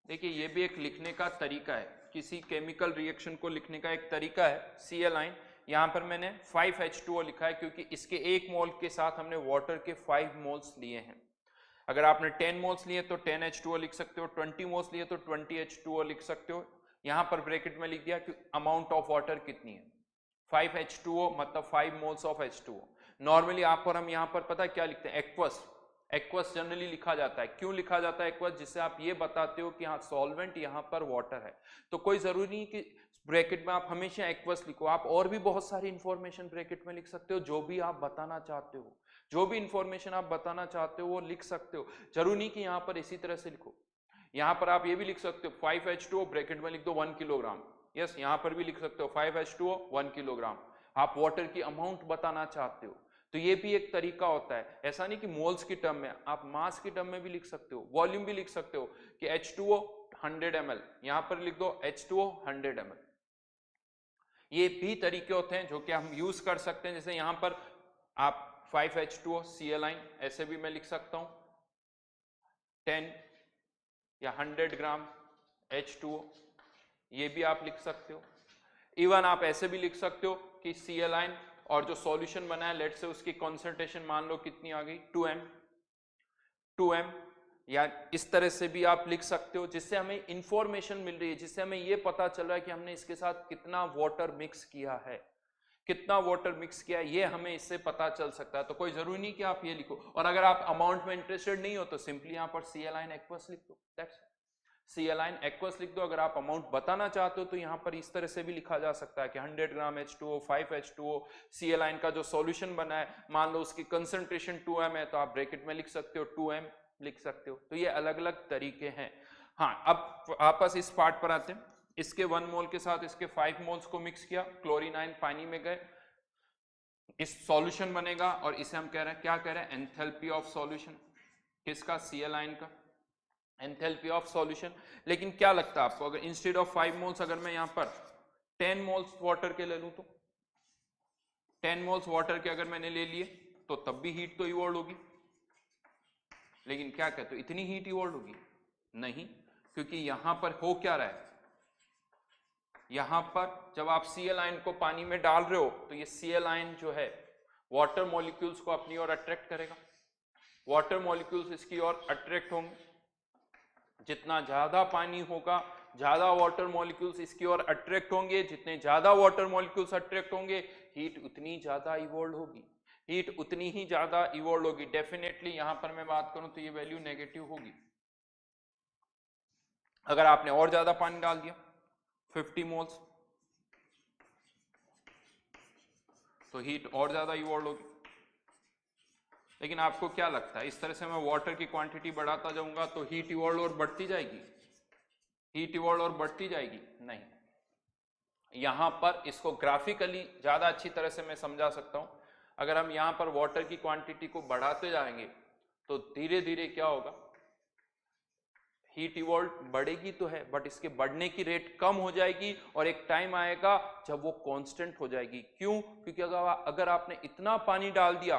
देखिए ये भी एक लिखने का तरीका है, किसी केमिकल रिएक्शन को लिखने का एक तरीका है। Cl आयन, यहां पर मैंने 5H2O लिखा है क्योंकि इसके 1 मोल के साथ हमने वाटर के 5 मोल्स लिए हैं। अगर आपने 10 मोल्स लिए तो 10H2O लिख सकते हो, 20 मोल्स लिए तो 20H2O लिख सकते हो। यहां पर ब्रैकेट में लिख दिया कि अमाउंट ऑफ वाटर कितनी है, 5H2O मतलब 5 मोल्स ऑफ H2O। नॉर्मली आप और हम यहाँ पर पता है क्या लिखते हैं, एक्वस। एक्वस जनरली लिखा जाता है, क्यों लिखा जाता है एक्वस, जिससे आप ये बताते हो कि हाँ सॉल्वेंट यहाँ पर वाटर है। तो कोई जरूरी नहीं कि ब्रैकेट में आप हमेशा एक्वस लिखो, आप और भी बहुत सारी इंफॉर्मेशन ब्रैकेट में लिख सकते हो, जो भी आप बताना चाहते हो, जो भी इंफॉर्मेशन आप बताना चाहते हो वो लिख सकते हो। जरूरी नहीं कि यहाँ पर इसी तरह से लिखो। यहाँ पर आप ये भी लिख सकते हो 5H2O ब्रैकेट में लिख दो 1 किलोग्राम। यस, यहाँ पर भी लिख सकते हो 5H2O 1 किलोग्राम। आप वाटर की अमाउंट बताना चाहते हो तो ये भी एक तरीका होता है। ऐसा नहीं कि मोल्स की टर्म में, आप मास की टर्म में भी लिख सकते हो, वॉल्यूम भी लिख सकते हो कि H2O 100 ml, यहाँ पर लिख दो H2O 100 ml। ये भी तरीके होते हैं जो कि हम यूज कर सकते हैं। जैसे यहाँ पर आप 5H2O Cl ऐसे भी मैं लिख सकता हूं, 10 या 100 ग्राम H2O, ये भी आप लिख सकते हो। इवन आप ऐसे भी लिख सकते हो कि Cl और जो सॉल्यूशन बना है लेट से उसकी कॉन्सेंट्रेशन मान लो कितनी आ गई 2m, या इस तरह से भी आप लिख सकते हो, जिससे हमें इंफॉर्मेशन मिल रही है, जिससे हमें यह पता चल रहा है कि हमने इसके साथ कितना वाटर मिक्स किया है, कितना वाटर मिक्स किया है, ये हमें इससे पता चल सकता है। तो कोई जरूरी नहीं कि आप ये लिखो, और अगर आप अमाउंट में इंटरेस्टेड नहीं हो तो सिंपली यहां पर Cl एक्वस लिख दो, दैट्स Cl एक्वस लिख दो। अगर आप अमाउंट बताना चाहते हो तो यहां पर इस तरह से भी लिखा जा सकता है कि 100 ग्राम H2O 5H2O Cl का जो सॉल्यूशन बना है, मान लो उसकी कंसंट्रेशन 2m है, तो आप ब्रैकेट में लिख सकते हो 2m लिख सकते हो। तो ये अलग अलग तरीके हैं। हाँ, अब वापस इस पार्ट पर आते हैं। इसके 1 मोल के साथ इसके 5 मोल्स को मिक्स किया, क्लोरीन आयन पानी में गए, इस सॉल्यूशन बनेगा, और इसे हम कह रहे हैं, क्या कह रहे हैं, एंथैल्पी ऑफ सॉल्यूशन। किसका, Cl का एंथैल्पी ऑफ सॉल्यूशन। लेकिन क्या लगता है आपको, अगर इंस्टेड ऑफ 5 मोल्स अगर मैं यहां पर 10 मोल्स वाटर के ले लूं, तो 10 मोल्स वाटर के अगर मैंने ले लिए तो तब भी हीट तो इवॉल्व होगी। लेकिन क्या कहते हो, इतनी हीट इवॉल्व होगी नहीं, क्योंकि यहां पर हो क्या रहा है, यहां पर जब आप Cl को पानी में डाल रहे हो तो ये Cl जो है वाटर मॉलिक्यूल्स को अपनी ओर अट्रैक्ट करेगा, वाटर मॉलिक्यूल्स इसकी ओर अट्रैक्ट होंगे। जितना ज्यादा पानी होगा ज्यादा वाटर मॉलिक्यूल्स इसकी ओर अट्रैक्ट होंगे, जितने ज्यादा वाटर मॉलिक्यूल्स अट्रैक्ट होंगे हीट उतनी ज्यादा इवॉल्व होगी, हीट उतनी ही ज्यादा इवॉल्व होगी। डेफिनेटली यहां पर मैं बात करूं तो ये वैल्यू नेगेटिव होगी। अगर आपने और ज्यादा पानी डाल दिया 50 मोल्स तो हीट और ज्यादा इवॉल्व होगी। लेकिन आपको क्या लगता है, इस तरह से मैं वाटर की क्वांटिटी बढ़ाता जाऊंगा तो हीट इवॉल्व और बढ़ती जाएगी, हीट इवॉल्व और बढ़ती जाएगी? नहीं। यहां पर इसको ग्राफिकली ज्यादा अच्छी तरह से मैं समझा सकता हूं। अगर हम यहां पर वाटर की क्वांटिटी को बढ़ाते जाएंगे तो धीरे धीरे क्या होगा, हीट इवॉल्व बढ़ेगी तो है, बट इसके बढ़ने की रेट कम हो जाएगी, और एक टाइम आएगा जब वो कांस्टेंट हो जाएगी। क्यों? क्योंकि अगर आपने इतना पानी डाल दिया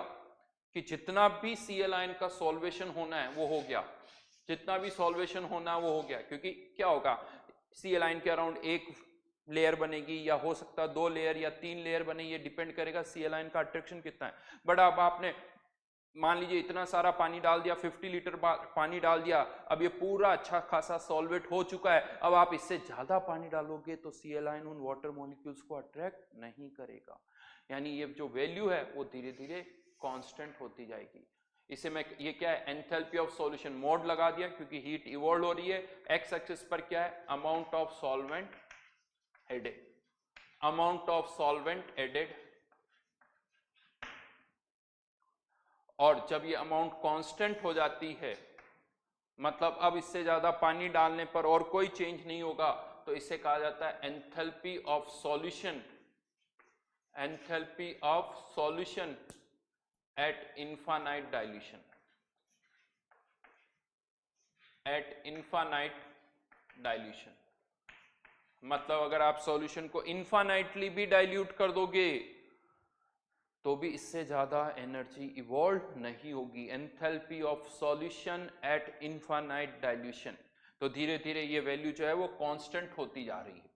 कि जितना भी Cl का सॉल्वेशन होना है वो हो गया, जितना भी सॉल्वेशन होना है वो हो गया, क्योंकि क्या होगा, Cl के अराउंड एक लेयर बनेगी, या हो सकता है 2 लेयर या 3 लेयर बने, ये डिपेंड करेगा Cl का अट्रैक्शन कितना है। बट अब आपने मान लीजिए इतना सारा पानी डाल दिया, 50 लीटर पानी डाल दिया, अब ये पूरा अच्छा खासा सॉल्वेट हो चुका है, अब आप इससे ज्यादा पानी डालोगे तो Cl उन वाटर मॉलिक्यूल्स को अट्रैक्ट नहीं करेगा। यानी ये जो वैल्यू है वो धीरे धीरे कांस्टेंट होती जाएगी। इसे मैं, ये क्या है, एंथैल्पी ऑफ सॉल्यूशन मोड लगा दिया, क्योंकि हीट इवॉल्व हो रही है। एक्स एक्सिस पर क्या है, amount of solvent added, amount of solvent added, और जब ये अमाउंट कांस्टेंट हो जाती है, मतलब अब इससे ज्यादा पानी डालने पर और कोई चेंज नहीं होगा, तो इसे कहा जाता है enthalpy of solution, enthalpy of solution at infinite dilution, eight infinite dilution. मतलब अगर आप सॉल्यूशन को इनफाइनाइटली भी डाइल्यूट कर दोगे तो भी इससे ज्यादा एनर्जी इवॉल्व नहीं होगी। Enthalpy of solution at infinite dilution. तो धीरे धीरे ये वैल्यू जो है वो कांस्टेंट होती जा रही है,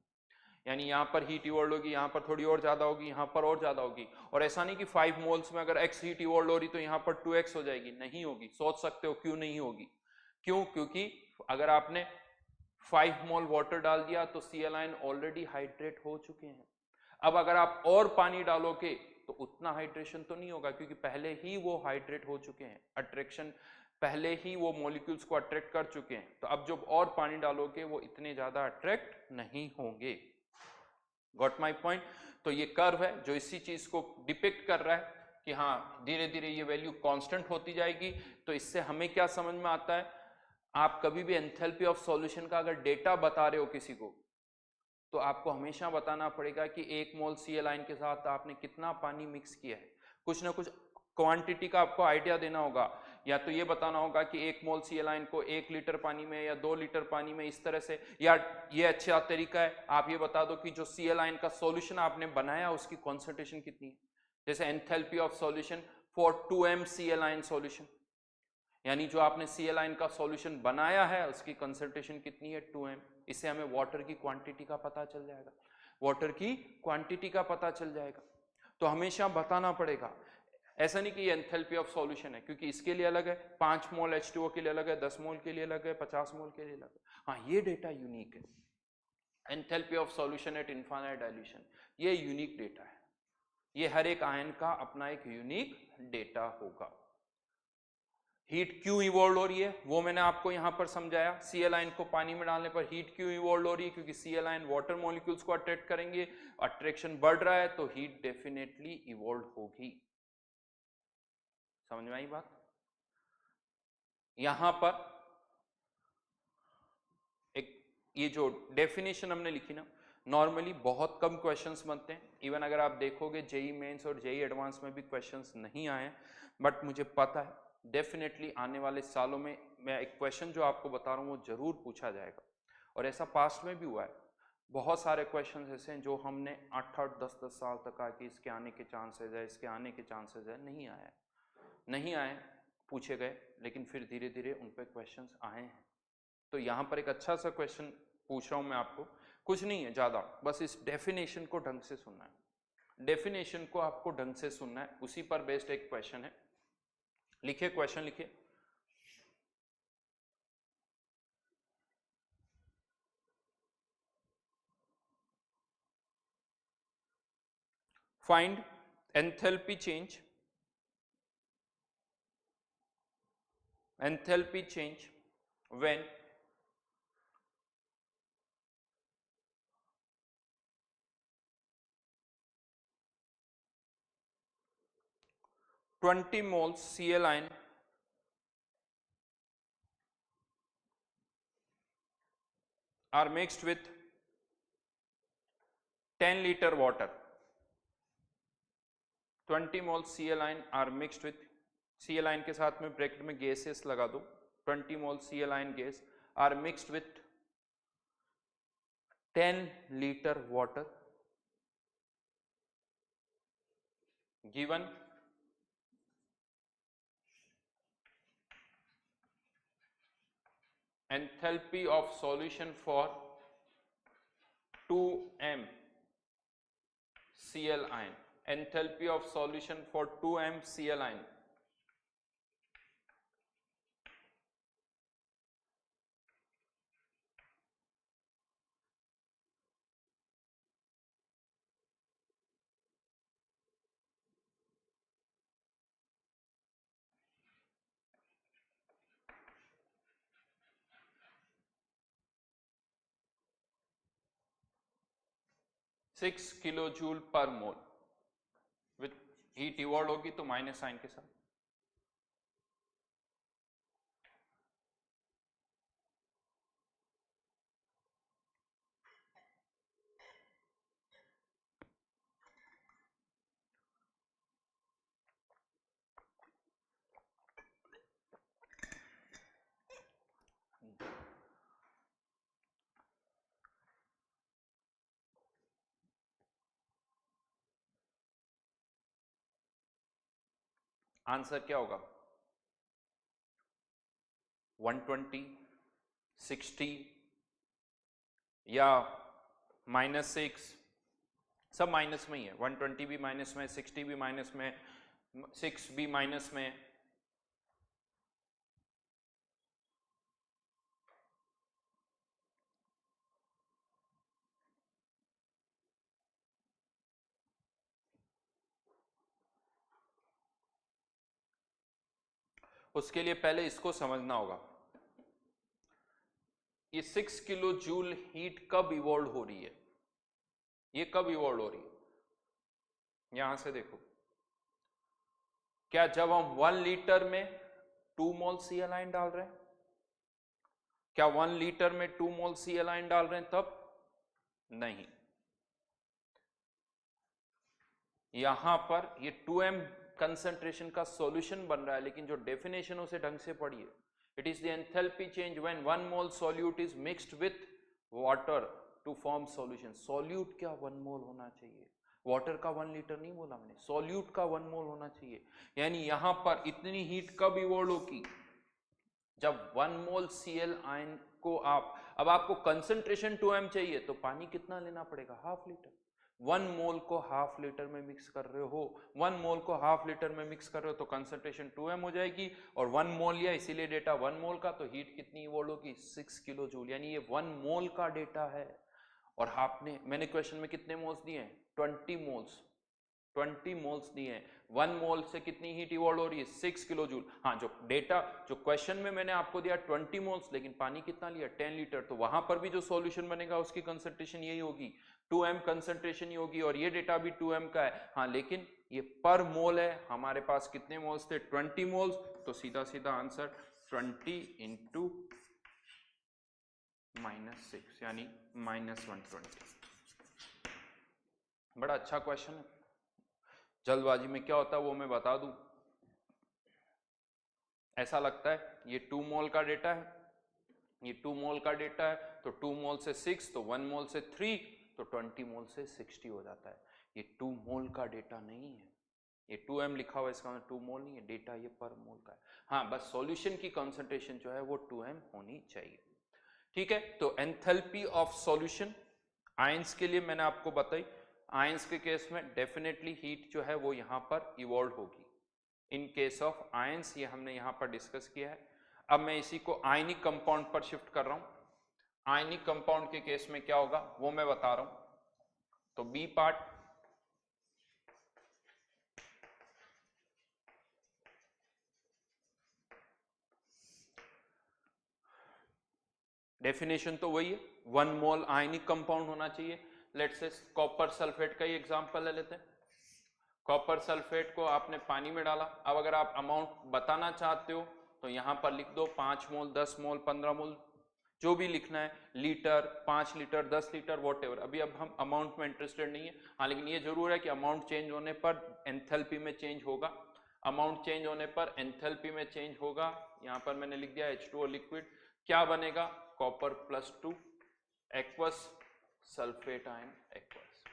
यानी यहां पर हीट इवॉल्व होगी, यहां पर थोड़ी और ज्यादा होगी, यहां पर और ज्यादा होगी। और ऐसा नहीं कि 5 मोल्स में अगर x हीट इवॉल्व हो रही तो यहां पर 2x हो जाएगी, नहीं होगी। सोच सकते हो क्यों नहीं होगी, क्यों? क्योंकि अगर आपने 5 मोल वाटर डाल दिया तो Cl आयन ऑलरेडी हाइड्रेट हो चुके हैं। अब अगर आप और पानी डालोगे तो उतना हाइड्रेशन तो नहीं होगा, क्योंकि पहले ही वो हाइड्रेट हो चुके हैं, अट्रैक्शन पहले ही वो मॉलिक्यूल्स को अट्रैक्ट कर चुके हैं। तो अब जब और पानी डालोगे वो इतने ज्यादा अट्रैक्ट नहीं होंगे। Got my point? तो ये कर्व है जो इसी चीज को डिपिक्ट कर रहा है कि हाँ धीरे धीरे ये वैल्यू कांस्टेंट होती जाएगी। तो इससे हमें क्या समझ में आता है, आप कभी भी एंथैल्पी ऑफ सॉल्यूशन का अगर डेटा बता रहे हो किसी को, तो आपको हमेशा बताना पड़ेगा कि 1 मोल Cl आयन के साथ आपने कितना पानी मिक्स किया है। कुछ ना कुछ क्वांटिटी का आपको आइडिया देना होगा, या तो ये बताना होगा कि 1 मोल Cl आयन को 1 लीटर पानी में या 2 लीटर पानी में इस तरह से, या ये अच्छा तरीका है आप ये बता दो कि जो Cl आयन का सॉल्यूशन आपने बनाया उसकी कॉन्सेंट्रेशन कितनी है। जैसे enthalpy of solution for 2m Cl ion solution, यानी जो आपने Cl आयन का सॉल्यूशन बनाया है उसकी कंसंट्रेशन कितनी है, 2m। इससे हमें वाटर की क्वांटिटी का पता चल जाएगा, वाटर की क्वांटिटी का पता चल जाएगा। तो हमेशा बताना पड़ेगा, ऐसा नहीं कि ये एंथैल्पी ऑफ सॉल्यूशन है, क्योंकि इसके लिए अलग है, 5 मोल H2O के लिए अलग है, 10 मोल के लिए अलग है, 50 मोल के लिए अलग है। हाँ ये डेटा यूनिक है, enthalpy of solution at infinite dilution, ये यूनिक डेटा है। ये हर एक आयन का अपना एक यूनिक डेटा होगा। हीट क्यों इवॉल्व हो रही है वो मैंने आपको यहां पर समझाया। Cl आयन को पानी में डालने पर हीट क्यों इवॉल्व हो रही है, क्योंकि Cl आयन वाटर मॉलिक्यूल्स को अट्रैक्ट करेंगे, अट्रैक्शन बढ़ रहा है तो हीट डेफिनेटली इवॉल्व होगी। समझ में आई बात? यहां पर एक ये जो डेफिनेशन हमने लिखी ना, नॉर्मली बहुत कम क्वेश्चंस बनते हैं। इवन अगर आप देखोगे जेई मेंस और जेई एडवांस में भी क्वेश्चंस नहीं आए, बट मुझे पता है डेफिनेटली आने वाले सालों में मैं एक क्वेश्चन जो आपको बता रहा हूँ वो जरूर पूछा जाएगा। और ऐसा पास्ट में भी हुआ है, बहुत सारे क्वेश्चंस ऐसे हैं जो हमने 8-8 10-10 साल तक कहा कि इसके आने के चांसेस है, इसके आने के चांसेस है, नहीं आए, पूछे गए, लेकिन फिर धीरे धीरे उन पर क्वेश्चंस आए हैं। तो यहाँ पर एक अच्छा सा क्वेश्चन पूछ रहा हूँ मैं आपको, कुछ नहीं है ज़्यादा, बस इस डेफिनेशन को ढंग से सुनना है, डेफिनेशन को आपको ढंग से सुनना है, उसी पर बेस्ड एक क्वेश्चन है। लिखिए क्वेश्चन लिखिए। Find enthalpy change when twenty moles Cl ion are mixed with 10 liter water। 20 moles Cl ion are mixed with, Cl ion के साथ में ब्रैकेट में गैसेस लगा दो, 20 moles Cl ion gas are mixed with 10 liter water given enthalpy of solution for 2m Cl ion, enthalpy of solution for 2m Cl ion। Six kilo joule पर मोल, with heat evolve होगी तो minus sign के साथ। Answer क्या होगा, 120, 60 या -6, सब minus में ही है। 120 भी माइनस में, 60 भी माइनस में, 6 भी माइनस में। उसके लिए पहले इसको समझना होगा, ये 6 किलो जूल हीट कब इवॉल्व हो रही है, ये कब इवॉल्व हो रही है? यहां से देखो, क्या जब हम 1 लीटर में 2 मोल Cl डाल रहे हैं, क्या 1 लीटर में 2 मोल Cl डाल रहे हैं तब? नहीं, यहां पर ये 2m कंसंट्रेशन का सॉल्यूशन बन रहा है, लेकिन जो डेफिनेशन उसे ढंग से पढ़िए, it is the enthalpy change when 1 mole solute is mixed with water to form solution. Solute क्या 1 मोल होना चाहिए, वाटर का 1 लीटर नहीं बोला मैंने, सॉल्यूट का 1 मोल होना चाहिए। यानी यहां पर इतनी हीट कब इवॉल्व होगी, जब 1 मोल Cl आयन को अब आपको कंसंट्रेशन 2m चाहिए तो पानी कितना लेना पड़ेगा, ½ लीटर। 1 मोल को ½ लीटर में मिक्स कर रहे हो, 1 मोल को ½ लीटर में मिक्स कर रहे हो तो कंसंट्रेशन 2m हो जाएगी, और 1 मोल लिया इसीलिए डेटा 1 मोल का, तो हीट कितनी इवॉल्व होगी, 6 किलो जूल। यानी ये 1 मोल का डेटा है, और आपने मैंने क्वेश्चन में कितने मोल्स दिए हैं, 20 मोल्स, 20 मोल्स दिए हैं। 1 मोल से कितनी हीट इवॉल्व हो रही है, 6 किलो जूल। हाँ, जो डेटा जो क्वेश्चन में मैंने आपको दिया 20 मोल्स, लेकिन पानी कितना लिया, 10 लीटर, तो वहां पर भी जो सॉल्यूशन बनेगा उसकी कंसंट्रेशन यही होगी, 2m कंसंट्रेशन ही होगी, और ये डेटा भी 2m का है। हाँ, लेकिन ये पर मोल है, हमारे पास कितने मोल्स थे, 20 मोल्स, तो सीधा सीधा आंसर 20 इंटू -6 यानी -120। बड़ा अच्छा क्वेश्चन है, जल्दबाजी में क्या होता है वो मैं बता दूं। ऐसा लगता है ये 2 मोल का डेटा है, ये 2 मोल का डेटा है, तो 2 मोल से 6, तो 1 मोल से 3, तो 20 मोल से 60 हो जाता है। ये 2 मोल का डेटा नहीं है, ये 2m लिखा हुआ है, इसका मतलब 2 मोल नहीं है, डेटा ये पर मोल का है। हाँ, बस सॉल्यूशन की कंसंट्रेशन जो है वो 2m होनी चाहिए। ठीक है, तो एंथैल्पी ऑफ सॉल्यूशन आयंस के लिए मैंने आपको बताई, आयंस के केस में डेफिनेटली हीट जो है वो यहां पर इवॉल्व होगी। इन केस ऑफ आयंस ये हमने यहां पर डिस्कस किया है। अब मैं इसी को आयनिक कंपाउंड पर शिफ्ट कर रहा हूं। आयनिक कंपाउंड के केस में क्या होगा वो मैं बता रहा हूं। तो बी पार्ट, डेफिनेशन तो वही है, 1 मोल आयनिक कंपाउंड होना चाहिए। लेट्स से कॉपर सल्फेट का ही एग्जांपल ले लेते हैं। कॉपर सल्फेट को आपने पानी में डाला, अब अगर आप अमाउंट बताना चाहते हो तो यहां पर लिख दो 5 मोल, 10 मोल, 15 मोल, जो भी लिखना है, लीटर, 5 लीटर, 10 लीटर, वॉटेवर। अभी अब हम अमाउंट में इंटरेस्टेड नहीं है। हाँ, लेकिन ये जरूर है कि अमाउंट चेंज होने पर एंथैल्पी में चेंज होगा, अमाउंट चेंज होने पर एंथैल्पी में चेंज होगा। यहां पर मैंने लिख दिया H2O लिक्विड, क्या बनेगा, copper +2 aqueous sulphate ion aqueous.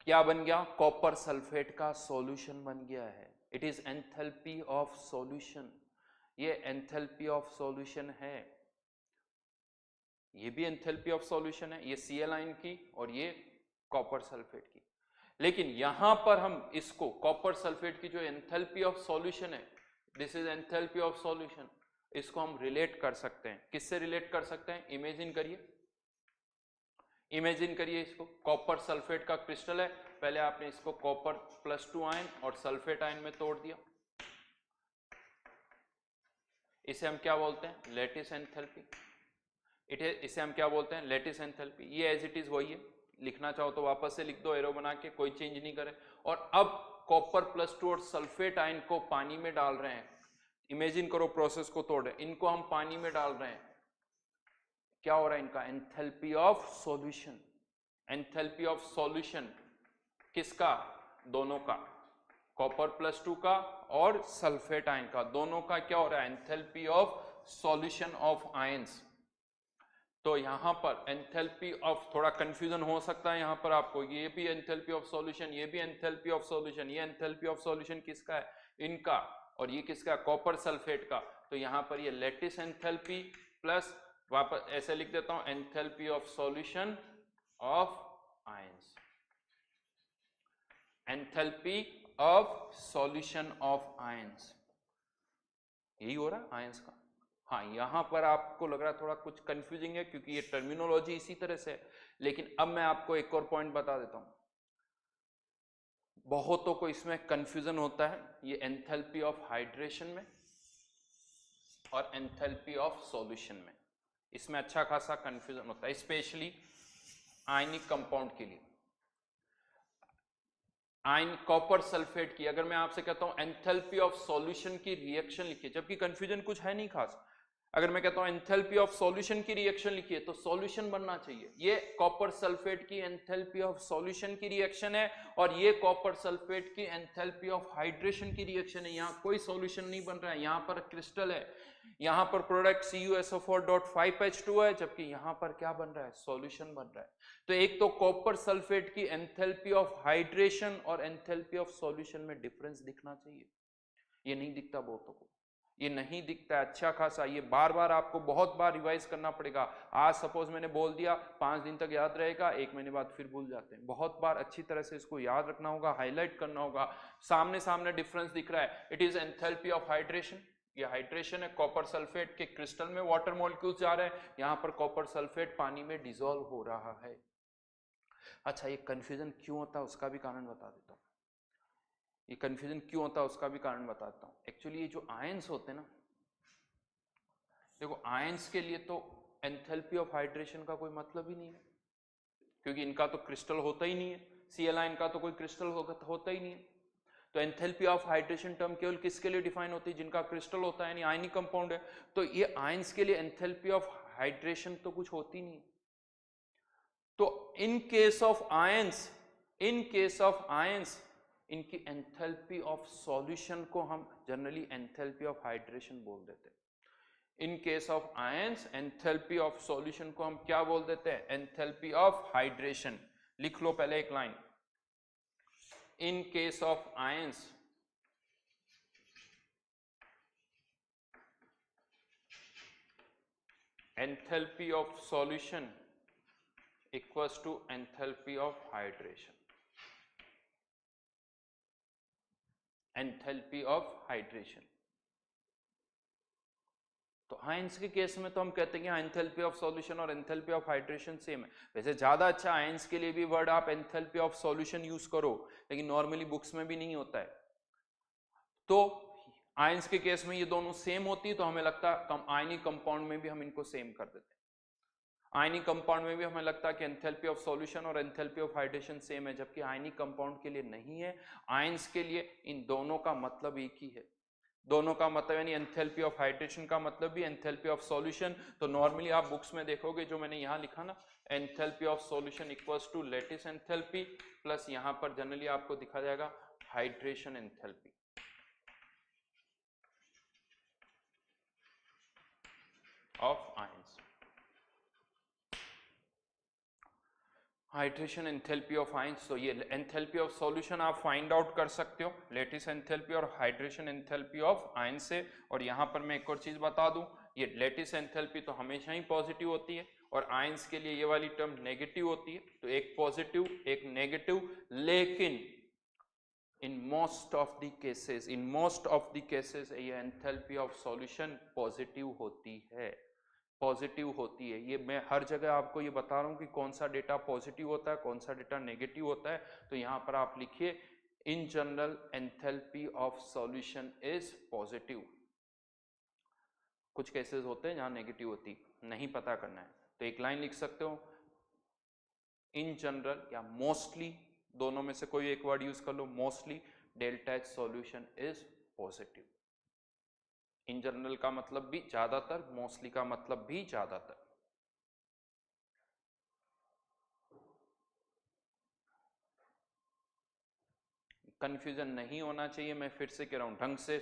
क्या बन गया, कॉपर सल्फेट का सॉल्यूशन बन गया है। It is enthalpy of solution, ये एंथैल्पी ऑफ सॉल्यूशन है, ये भी एंथैल्पी ऑफ सॉल्यूशन है, ये Cl आयन की और ये कॉपर सल्फेट की। लेकिन यहां पर हम इसको कॉपर सल्फेट की जो एंथैल्पी ऑफ सॉल्यूशन है, this is enthalpy of solution, इसको हम रिलेट कर सकते हैं। किससे रिलेट कर सकते हैं, इमेजिन करिए, इमेजिन करिए इसको, कॉपर सल्फेट का क्रिस्टल है, पहले आपने इसको कॉपर +2 आयन और सल्फेट आयन में तोड़ दिया, इसे हम क्या बोलते हैं, लेटिस एंथैल्पी। इसे हम क्या बोलते हैं, लेटिस एंथैल्पी। ये एज इट इज वही है, लिखना चाहो तो वापस से लिख दो एरो बना के, कोई चेंज नहीं करे। और अब कॉपर +2 और सल्फेट आयन को पानी में डाल रहे हैं, इमेजिन करो प्रोसेस को तोड़ रहे हैं, इनको हम पानी में डाल रहे हैं, क्या हो रहा है इनका, enthalpy of solution. Enthalpy of solution किसका, दोनों का, कॉपर +2 का और सल्फेट आयन का, दोनों का क्या हो रहा है, enthalpy of solution of ions. तो यहां पर एंथैल्पी ऑफ, थोड़ा कंफ्यूजन हो सकता है यहां पर आपको, ये भी एंथैल्पी ऑफ सॉल्यूशन, ये भी एंथैल्पी ऑफ सॉल्यूशन, ये एंथैल्पी ऑफ सॉल्यूशन किसका है, इनका, और ये किसका, कॉपर सल्फेट का। तो यहां पर ये लेटिस एंथैल्पी प्लस, वापस ऐसे लिख देता हूं, enthalpy of solution of ions, enthalpy of solution of ions, यही हो रहा है आयंस का। हाँ, यहां पर आपको लग रहा है थोड़ा कुछ कंफ्यूजिंग है क्योंकि ये टर्मिनोलॉजी इसी तरह से है, लेकिन अब मैं आपको एक और पॉइंट बता देता हूं। बहुतों को इसमें कंफ्यूजन होता है, ये एंथैल्पी ऑफ हाइड्रेशन में और एंथैल्पी ऑफ सॉल्यूशन में, इसमें अच्छा खासा कंफ्यूजन होता है, स्पेशली आयनिक कंपाउंड के लिए। आयन कॉपर सल्फेट की अगर मैं आपसे कहता हूं एंथैल्पी ऑफ सॉल्यूशन की रिएक्शन लिखिए, जबकि कंफ्यूजन कुछ है नहीं खास। अगर मैं कहता हूं एंथैल्पी ऑफ सॉल्यूशन की रिएक्शन लिखिए तो सॉल्यूशन बनना चाहिए। ये कॉपर सल्फेट की एंथैल्पी ऑफ सॉल्यूशन की रिएक्शन है और ये कॉपर सल्फेट की एंथैल्पी ऑफ हाइड्रेशन की रिएक्शन है। यहां कोई सॉल्यूशन नहीं बन रहा है, यहां पर क्रिस्टल है, यहां पर प्रोडक्ट CuSO4.5H2 है, जबकि यहां पर क्या बन रहा है, सॉल्यूशन बन रहा है। तो एक तो कॉपर सल्फेट की एंथैल्पी ऑफ हाइड्रेशन और एंथैल्पी ऑफ सॉल्यूशन में डिफरेंस दिखना चाहिए, ये नहीं दिखता बहुतों को, ये नहीं दिखता है अच्छा खासा। ये बार बार आपको बहुत बार रिवाइज करना पड़ेगा। आज सपोज मैंने बोल दिया 5 दिन तक याद रहेगा, 1 महीने बाद फिर भूल जाते हैं। बहुत बार अच्छी तरह से इसको याद रखना होगा, हाईलाइट करना होगा। सामने सामने डिफरेंस दिख रहा है, it is enthalpy of hydration, ये हाइड्रेशन है, कॉपर सल्फेट के क्रिस्टल में वाटर मॉलिक्यूल्स जा रहे हैं, यहां पर कॉपर सल्फेट पानी में डिसॉल्व हो रहा है। अच्छा, ये कंफ्यूजन क्यों होता है उसका भी कारण बता देता हूं। ये कंफ्यूजन क्यों होता है उसका भी कारण बताता हूं। एक्चुअली ये जो आयंस होते हैं ना, देखो आयंस के लिए तो एंथैल्पी ऑफ हाइड्रेशन का कोई मतलब ही नहीं है, क्योंकि इनका तो क्रिस्टल होता ही नहीं है, Cl का तो कोई क्रिस्टल होता ही नहीं है। तो एंथैल्पी ऑफ हाइड्रेशन टर्म केवल किसके लिए डिफाइन होती है, जिनका क्रिस्टल होता है, यानी आयनिक कंपाउंड है। तो ये आयंस के लिए एंथैल्पी ऑफ हाइड्रेशन तो कुछ होती नहीं। तो इन केस ऑफ आयंस इनकी एंथैल्पी ऑफ सॉल्यूशन को हम जनरली एंथैल्पी ऑफ हाइड्रेशन बोल देते हैं। इन case of ions enthalpy of solution को हम क्या बोल देते हैं, एंथैल्पी ऑफ हाइड्रेशन। लिख लो पहले एक line, in case of ions enthalpy of solution equals to enthalpy of hydration, enthalpy of hydration. तो आयंस के केस में तो हम कहते हैं कि एंथैल्पी ऑफ सॉल्यूशन और एंथैल्पी ऑफ हाइड्रेशन सेम है। वैसे ज्यादा अच्छा आयंस के लिए भी वर्ड आप एंथैल्पी ऑफ सॉल्यूशन यूज करो, लेकिन नॉर्मली बुक्स में भी नहीं होता है। तो आयंस के केस में ये दोनों सेम होती है, तो हमें लगता है आयनिक कंपाउंड में भी हम इनको सेम कर देते हैं। आयनिक कंपाउंड में भी हमें लगता है कि एंथैल्पी ऑफ सॉल्यूशन और एंथैल्पी ऑफ हाइड्रेशन सेम है, जबकि आयनिक कंपाउंड के लिए नहीं है। आयंस के लिए इन दोनों का मतलब एक ही है, दोनों का मतलब यानी एंथैल्पी ऑफ हाइड्रेशन का मतलब भी एंथैल्पी ऑफ सॉल्यूशन। तो नॉर्मली आप बुक्स में देखोगे, जो मैंने यहां लिखा ना, enthalpy of solution equals to lattice enthalpy plus यहां पर जनरली आपको दिखा जाएगा hydration enthalpy of ions. Hydration enthalpy of ions, तो ये एंथैल्पी ऑफ सॉल्यूशन आप फाइंड आउट कर सकते हो लेटिस एंथैल्पी और हाइड्रेशन एंथैल्पी ऑफ आयंस से। और यहां पर मैं एक और चीज बता दूं, ये लेटिस एंथैल्पी तो हमेशा ही पॉजिटिव होती है और आयंस के लिए ये वाली टर्म नेगेटिव होती है, तो एक पॉजिटिव एक नेगेटिव। लेकिन in most of the cases ये एंथैल्पी ऑफ सॉल्यूशन पॉजिटिव होती है, पॉजिटिव होती है। ये मैं हर जगह आपको ये बता रहा हूं कि कौन सा डेटा पॉजिटिव होता है, कौन सा डेटा नेगेटिव होता है। तो यहां पर आप लिखिए in general enthalpy of solution is positive. कुछ केसेस होते हैं जहां नेगेटिव होती, नहीं पता करना है तो एक लाइन लिख सकते हो, इन जनरल या मोस्टली, दोनों में से कोई एक वर्ड यूज कर लो, mostly delta H solution is positive. In general का मतलब भी ज्यादातर, मोस्टली का मतलब भी ज्यादातर। कंफ्यूजन नहीं होना चाहिए, मैं फिर से कह रहा हूं, ढंग से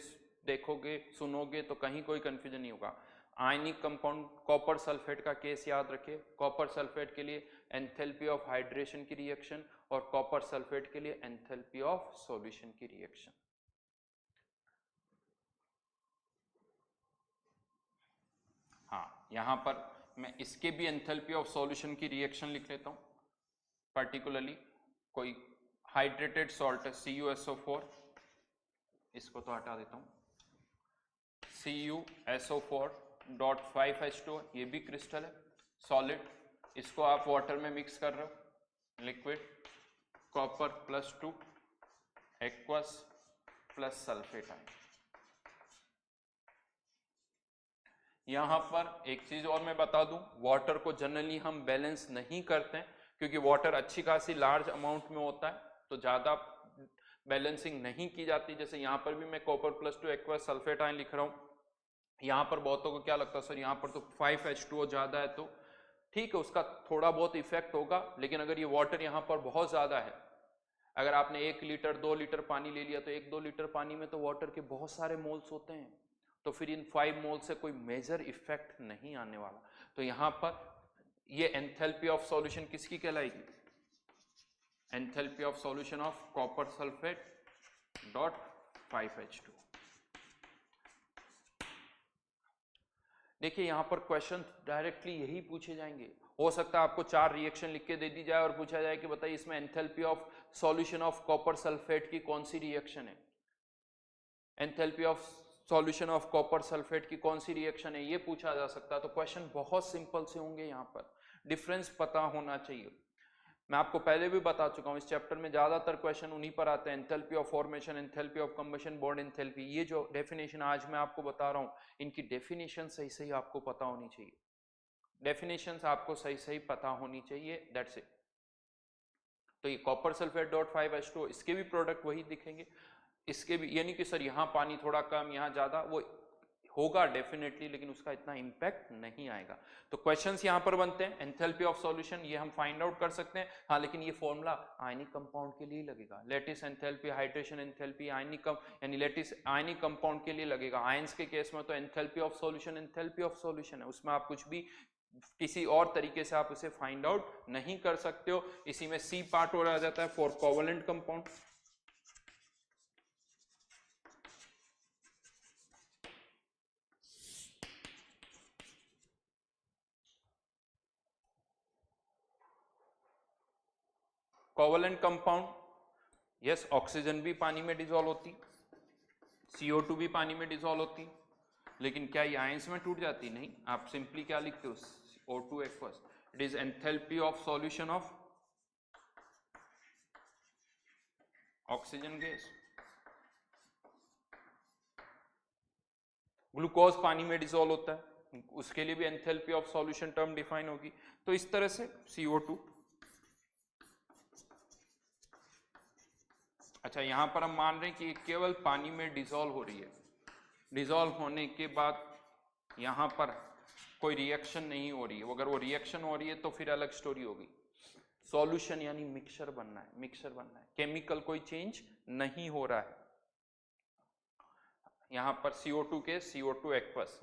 देखोगे सुनोगे तो कहीं कोई कंफ्यूजन नहीं होगा। आयनिक कंपाउंड कॉपर सल्फेट का केस याद रखिए, कॉपर सल्फेट के लिए एंथैल्पी ऑफ हाइड्रेशन की रिएक्शन और कॉपर सल्फेट के लिए एंथैल्पी ऑफ सॉल्यूशन की रिएक्शन। हाँ, यहां पर मैं इसके भी एंथैल्पी ऑफ सॉल्यूशन की रिएक्शन लिख लेता हूं। पर्टिकुलरली कोई हाइड्रेटेड सॉल्ट है CuSO4, इसको तो हटा देता हूं, CuSO4.5H2, ये भी क्रिस्टल है सॉलिड, इसको आप वाटर में मिक्स कर रहे हो, liquid, copper +2 aqueous plus sulphate ion. यहां पर एक चीज और मैं बता दूं, वाटर को जनरली हम बैलेंस नहीं करते हैं क्योंकि वाटर अच्छी खासी लार्ज अमाउंट में होता है, तो ज्यादा बैलेंसिंग नहीं की जाती। जैसे यहाँ पर भी मैं copper plus 2 aqueous sulphate ion लिख रहा हूँ। यहाँ पर बहुतों को क्या लगता है, सर यहाँ पर तो 5H2O ज्यादा है, तो ठीक है उसका थोड़ा बहुत इफेक्ट होगा, लेकिन अगर ये वाटर यहाँ पर बहुत ज्यादा है, अगर आपने 1 लीटर 2 लीटर पानी ले लिया तो 1-2 लीटर पानी में तो वाटर के बहुत सारे मोल्स होते हैं, तो फिर इन 5 मोल से कोई मेजर इफेक्ट नहीं आने वाला। तो यहाँ पर ये एंथैल्पी ऑफ सॉल्यूशन किसकी कहलाएगी, enthalpy of solution of copper sulphate dot 5H2। देखिए यहाँ पर क्वेश्चन डायरेक्टली यही पूछे जाएंगे। हो सकता है आपको 4 रिएक्शन लिख के दे दी जाए और पूछा जाए कि बताइए इसमें enthalpy of solution of copper sulphate की कौन सी रिएक्शन है, enthalpy of solution of copper sulphate की कौन सी रिएक्शन है, ये पूछा जा सकता है। तो क्वेश्चन बहुत सिंपल से होंगे, यहाँ पर डिफरेंस पता होना चाहिए। मैं आपको पहले भी बता चुका हूं, इस चैप्टर में ज्यादातर क्वेश्चन उन्हीं पर आते हैं, enthalpy of formation, enthalpy of combustion, bond enthalpy. ये जो डेफिनेशन आज मैं आपको बता रहा हूं, इनकी डेफिनेशन सही सही आपको पता होनी चाहिए, डेफिनेशंस आपको सही सही पता होनी चाहिए, दैट्स इट। तो ये कॉपर सल्फेट डॉट 5H2, इसके भी प्रोडक्ट वही दिखेंगे, इसके भी, यानी कि सर यहाँ पानी थोड़ा कम यहाँ ज्यादा, वो होगा डेफिनेटली, लेकिन उसका इतना इंपैक्ट नहीं आएगा। तो क्वेश्चंस यहाँ पर बनते हैं, एंथैल्पी ऑफ सॉल्यूशन ये हम फाइंड आउट कर सकते हैं, हाँ लेकिन ये फॉर्मूला आयनिक कंपाउंड के लिए लगेगा। लेटिस एंथैल्पी, हाइड्रेशन एंथैल्पी, आयनिक यानी लेटिस आयनिक कंपाउंड के लिए लगेगा। आयंस के केस में तो enthalpy of solution enthalpy of solution है, उसमें आप कुछ भी किसी और तरीके से आप उसे फाइंड आउट नहीं कर सकते हो। इसी में सी पार्ट हो रहा जाता है for covalent compound. Covalent compound, yes, oxygen भी पानी में डिसॉल्व होती, CO2 भी पानी में डिसॉल्व होती, लेकिन क्या ये आयंस में टूट जाती? नहीं। आप सिंपली क्या लिखते हो, O2 aqueous, it is enthalpy of solution of oxygen gas. Glucose पानी में डिसॉल्व होता है, उसके लिए भी enthalpy of solution term define होगी। तो इस तरह से CO2, अच्छा यहां पर हम मान रहे हैं कि केवल पानी में डिसॉल्व हो रही है, डिसॉल्व होने के बाद यहां पर कोई रिएक्शन नहीं हो रही है, अगर वो रिएक्शन हो रही है तो फिर अलग स्टोरी होगी। सॉल्यूशन यानी मिक्सचर बनना है, मिक्सचर बनना है, केमिकल कोई चेंज नहीं हो रहा है। यहां पर CO2 के CO2 एक्वस,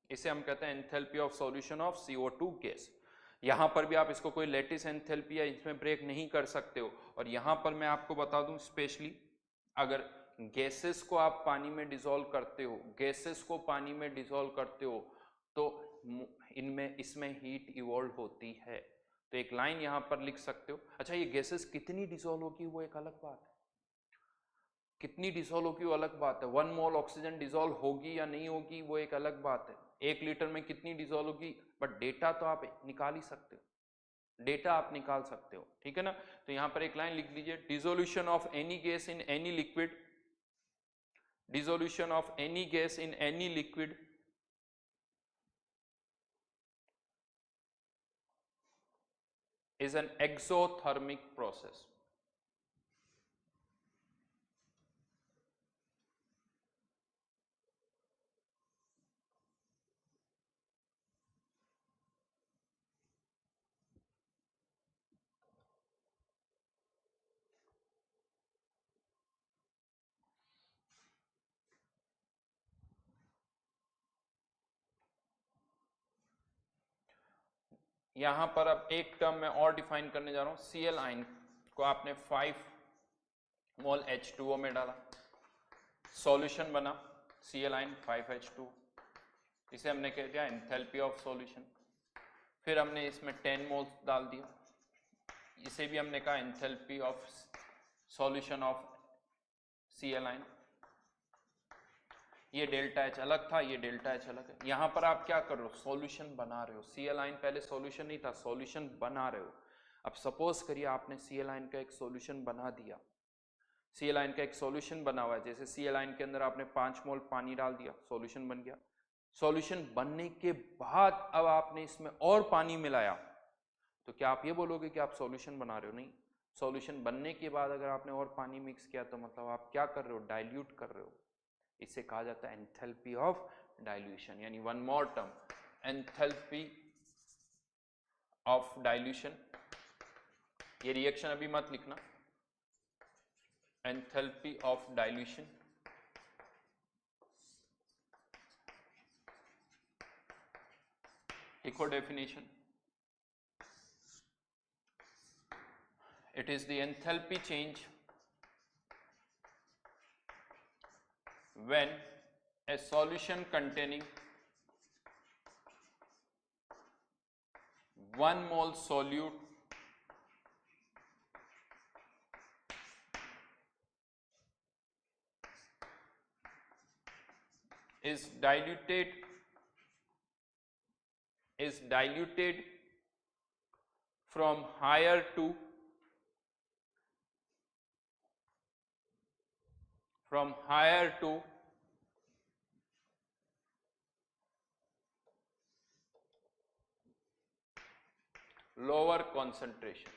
इसे हम कहते हैं enthalpy of solution of CO2 gas. यहां पर भी आप इसको कोई लेटिस एंथैल्पी या इसमें ब्रेक नहीं कर सकते हो। और यहां पर मैं आपको बता दूं स्पेशली, अगर गैसेस को आप पानी में डिसॉल्व करते हो, गैसेस को पानी में डिसॉल्व करते हो तो इनमें इसमें हीट इवॉल्व होती है। तो एक लाइन यहां पर लिख सकते हो। अच्छा ये गैसेस कितनी डिसॉल्व होगी वो एक अलग बात है, कितनी डिसॉल्व होगी वो अलग बात है। 1 मोल ऑक्सीजन डिसॉल्व होगी या नहीं होगी वो एक अलग बात है। 1 लीटर में कितनी डिसॉल्व होगी, बट डेटा तो आप निकाल ही सकते हो, डेटा आप निकाल सकते हो, ठीक है ना। तो यहां पर एक लाइन लिख लीजिए, dissolution of any gas in any liquid, dissolution of any gas in any liquid is an exothermic process. यहां पर अब एक टर्म मैं और डिफाइन करने जा रहा हूं, Cl आयन को आपने 5 मोल H2O में डाला, सॉल्यूशन बना Cl आयन 5H2, इसे हमने कह दिया एंथैल्पी ऑफ सॉल्यूशन। फिर हमने इसमें 10 मोल्स डाल दिया, इसे भी हमने कहा enthalpy of solution of Cl ion. ये डेल्टा H अलग था, ये डेल्टा H अलग है। यहां पर आप क्या कर रहे हो, सॉल्यूशन बना रहे हो। Cl आयन पहले सॉल्यूशन नहीं था, सॉल्यूशन बना रहे हो। अब सपोज करिए आपने Cl आयन का एक सॉल्यूशन बना दिया, सी एलाइन का एक सॉल्यूशन बना हुआ है, जैसे सी एलाइन के अंदर आपने 5 मोल पानी डाल दिया, सॉल्यूशन बन गया। सॉल्यूशन बनने के बाद अब आपने इसमें और पानी मिलाया, तो क्या आप ये बोलोगे कि आप सॉल्यूशन बना रहे हो? नहीं, सॉल्यूशन बनने के बाद अगर आपने और पानी मिक्स किया तो मतलब आप क्या कर रहे हो? डाइल्यूट कर रहे हो। इसे कहा जाता है एंथैल्पी ऑफ डाइल्यूशन। यानी one more term, enthalpy of dilution. ये रिएक्शन अभी मत लिखना, एंथैल्पी ऑफ डाइल्यूशन। लिखो definition, it is the enthalpy change when a solution containing 1 mole solute is diluted from higher to lower concentration।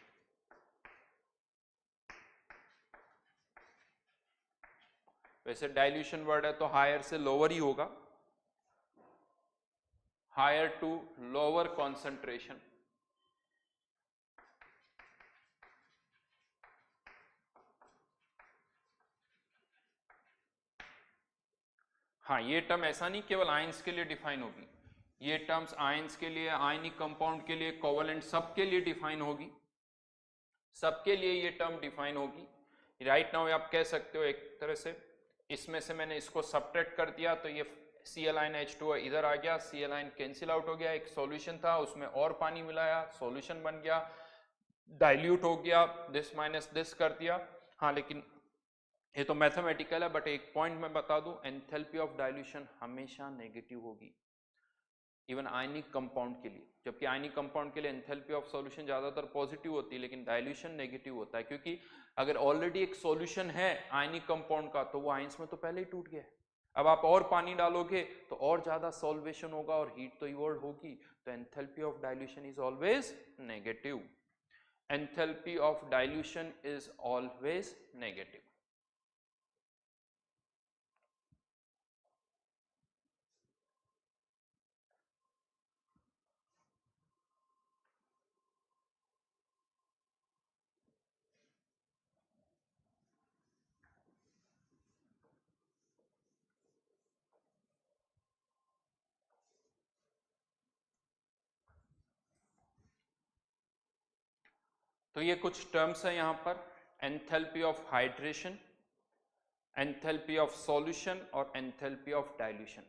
वैसे dilution word है तो higher से lower ही होगा, हायर टू लोअर कॉन्सेंट्रेशन। हाँ, ये टर्म ऐसा नहीं केवल आयंस के लिए डिफाइन होगी, ये टर्म्स आयंस के लिए, आयनिक कंपाउंड के लिए, कोवेलेंट, सबके लिए डिफाइन होगी, सबके लिए ये टर्म डिफाइन होगी। राइट नाउ आप कह सकते हो एक तरह से, इसमें से मैंने इसको सब्ट्रैक्ट कर दिया तो ये Cl(H2) इधर आ गया, Cl कैंसिल आउट हो गया, एक सॉल्यूशन था उसमें और पानी मिलाया, सॉल्यूशन बन गया, डाइल्यूट हो गया, दिस माइनस दिस कर दिया। हाँ, लेकिन ये तो मैथमेटिकल है, बट एक पॉइंट मैं बता दूं, एंथैल्पी ऑफ डाइल्यूशन हमेशा नेगेटिव होगी, इवन आयनिक कंपाउंड के लिए। जबकि आयनिक कंपाउंड के लिए एंथैल्पी ऑफ सॉल्यूशन ज्यादातर पॉजिटिव होती है, लेकिन डाइल्यूशन नेगेटिव होता है, क्योंकि अगर ऑलरेडी एक सॉल्यूशन है आयनिक कंपाउंड का तो वो आयंस में तो पहले ही टूट गया है। अब आप और पानी डालोगे तो और ज्यादा सॉल्वेशन होगा और हीट तो इवॉल्व होगी, तो enthalpy of dilution is always negative. Enthalpy of dilution is always negative. तो ये कुछ टर्म्स है यहां पर, enthalpy of hydration, enthalpy of solution और एंथैल्पी ऑफ डाइल्यूशन।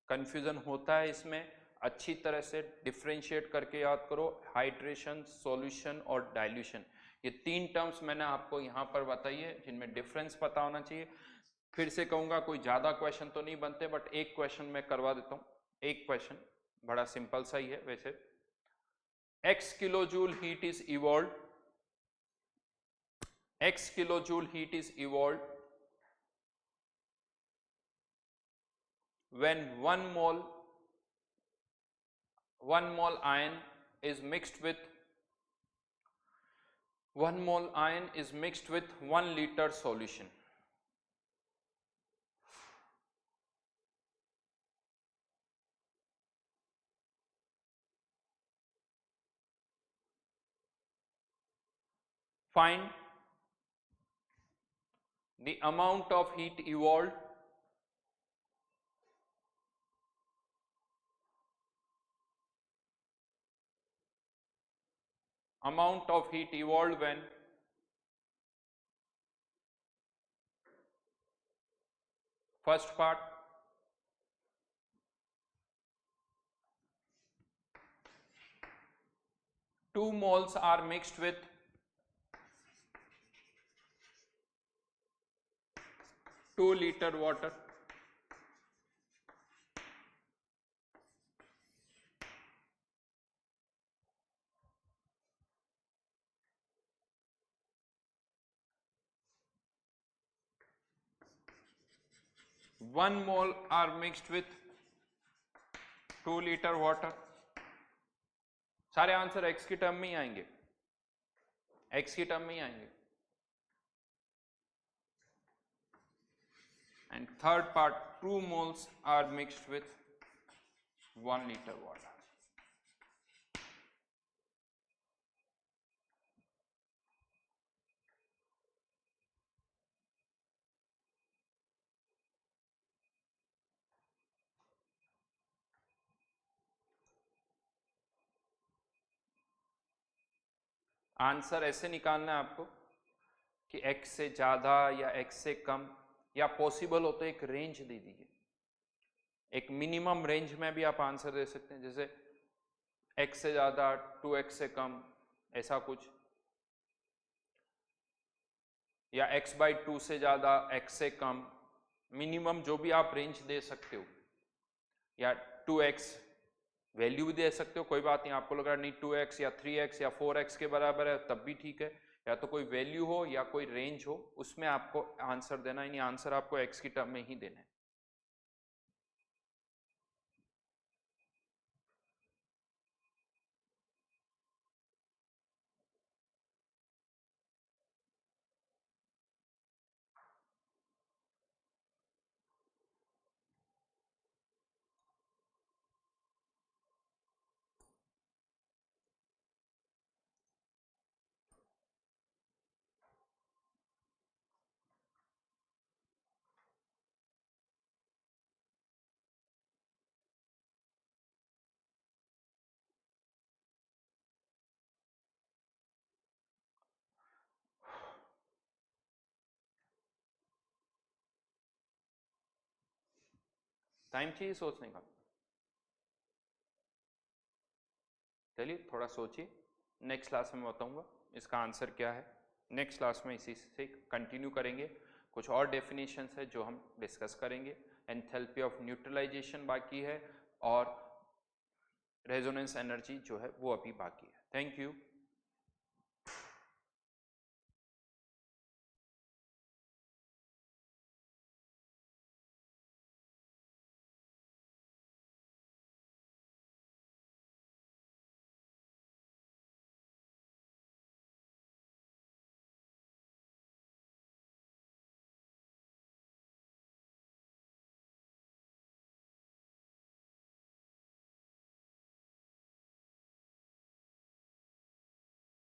कंफ्यूजन होता है इसमें, अच्छी तरह से डिफरेंशिएट करके याद करो, हाइड्रेशन, सॉल्यूशन और डाइल्यूशन। ये 3 टर्म्स मैंने आपको यहाँ पर बताई है जिनमें डिफरेंस पता होना चाहिए। फिर से कहूंगा, कोई ज्यादा क्वेश्चन तो नहीं बनते, बट एक क्वेश्चन मैं करवा देता हूँ। एक क्वेश्चन बड़ा सिंपल सा ही है वैसे। x kilojoule heat is evolve, x kilojoule heat is evolved when 1 mole iron is mixed with 1 liter solution। Find the amount of heat evolved when first part 2 moles are mixed with 2 liter water, 1 mole are mixed with 2 liter water। सारे answer x की term में ही आएंगे, x की term में ही आएंगे। And third part, 2 moles are mixed with 1 liter water। Answer ऐसे निकालना है आपको कि x से ज्यादा या x से कम, या पॉसिबल हो तो एक रेंज दे दीजिए, एक मिनिमम रेंज में भी आप आंसर दे सकते हैं, जैसे x से ज्यादा 2x से कम, ऐसा कुछ, या x/2 से ज्यादा x से कम, मिनिमम जो भी आप रेंज दे सकते हो, या 2x वैल्यू भी दे सकते हो, कोई बात नहीं। आपको लग रहा नहीं 2x या 3x या 4x के बराबर है तब भी ठीक है, या तो कोई वैल्यू हो या कोई रेंज हो, उसमें आपको आंसर देना, यानी आंसर आपको x की टर्म में ही देना है। टाइम चाहिए सोचने का, चलिए थोड़ा सोचिए, नेक्स्ट क्लास में बताऊंगा इसका आंसर क्या है। नेक्स्ट क्लास में इसी से कंटिन्यू करेंगे, कुछ और डेफिनेशंस है जो हम डिस्कस करेंगे। एंथैल्पी ऑफ न्यूट्रलाइजेशन बाकी है, और रेजोनेंस एनर्जी जो है वो अभी बाकी है। Thank you.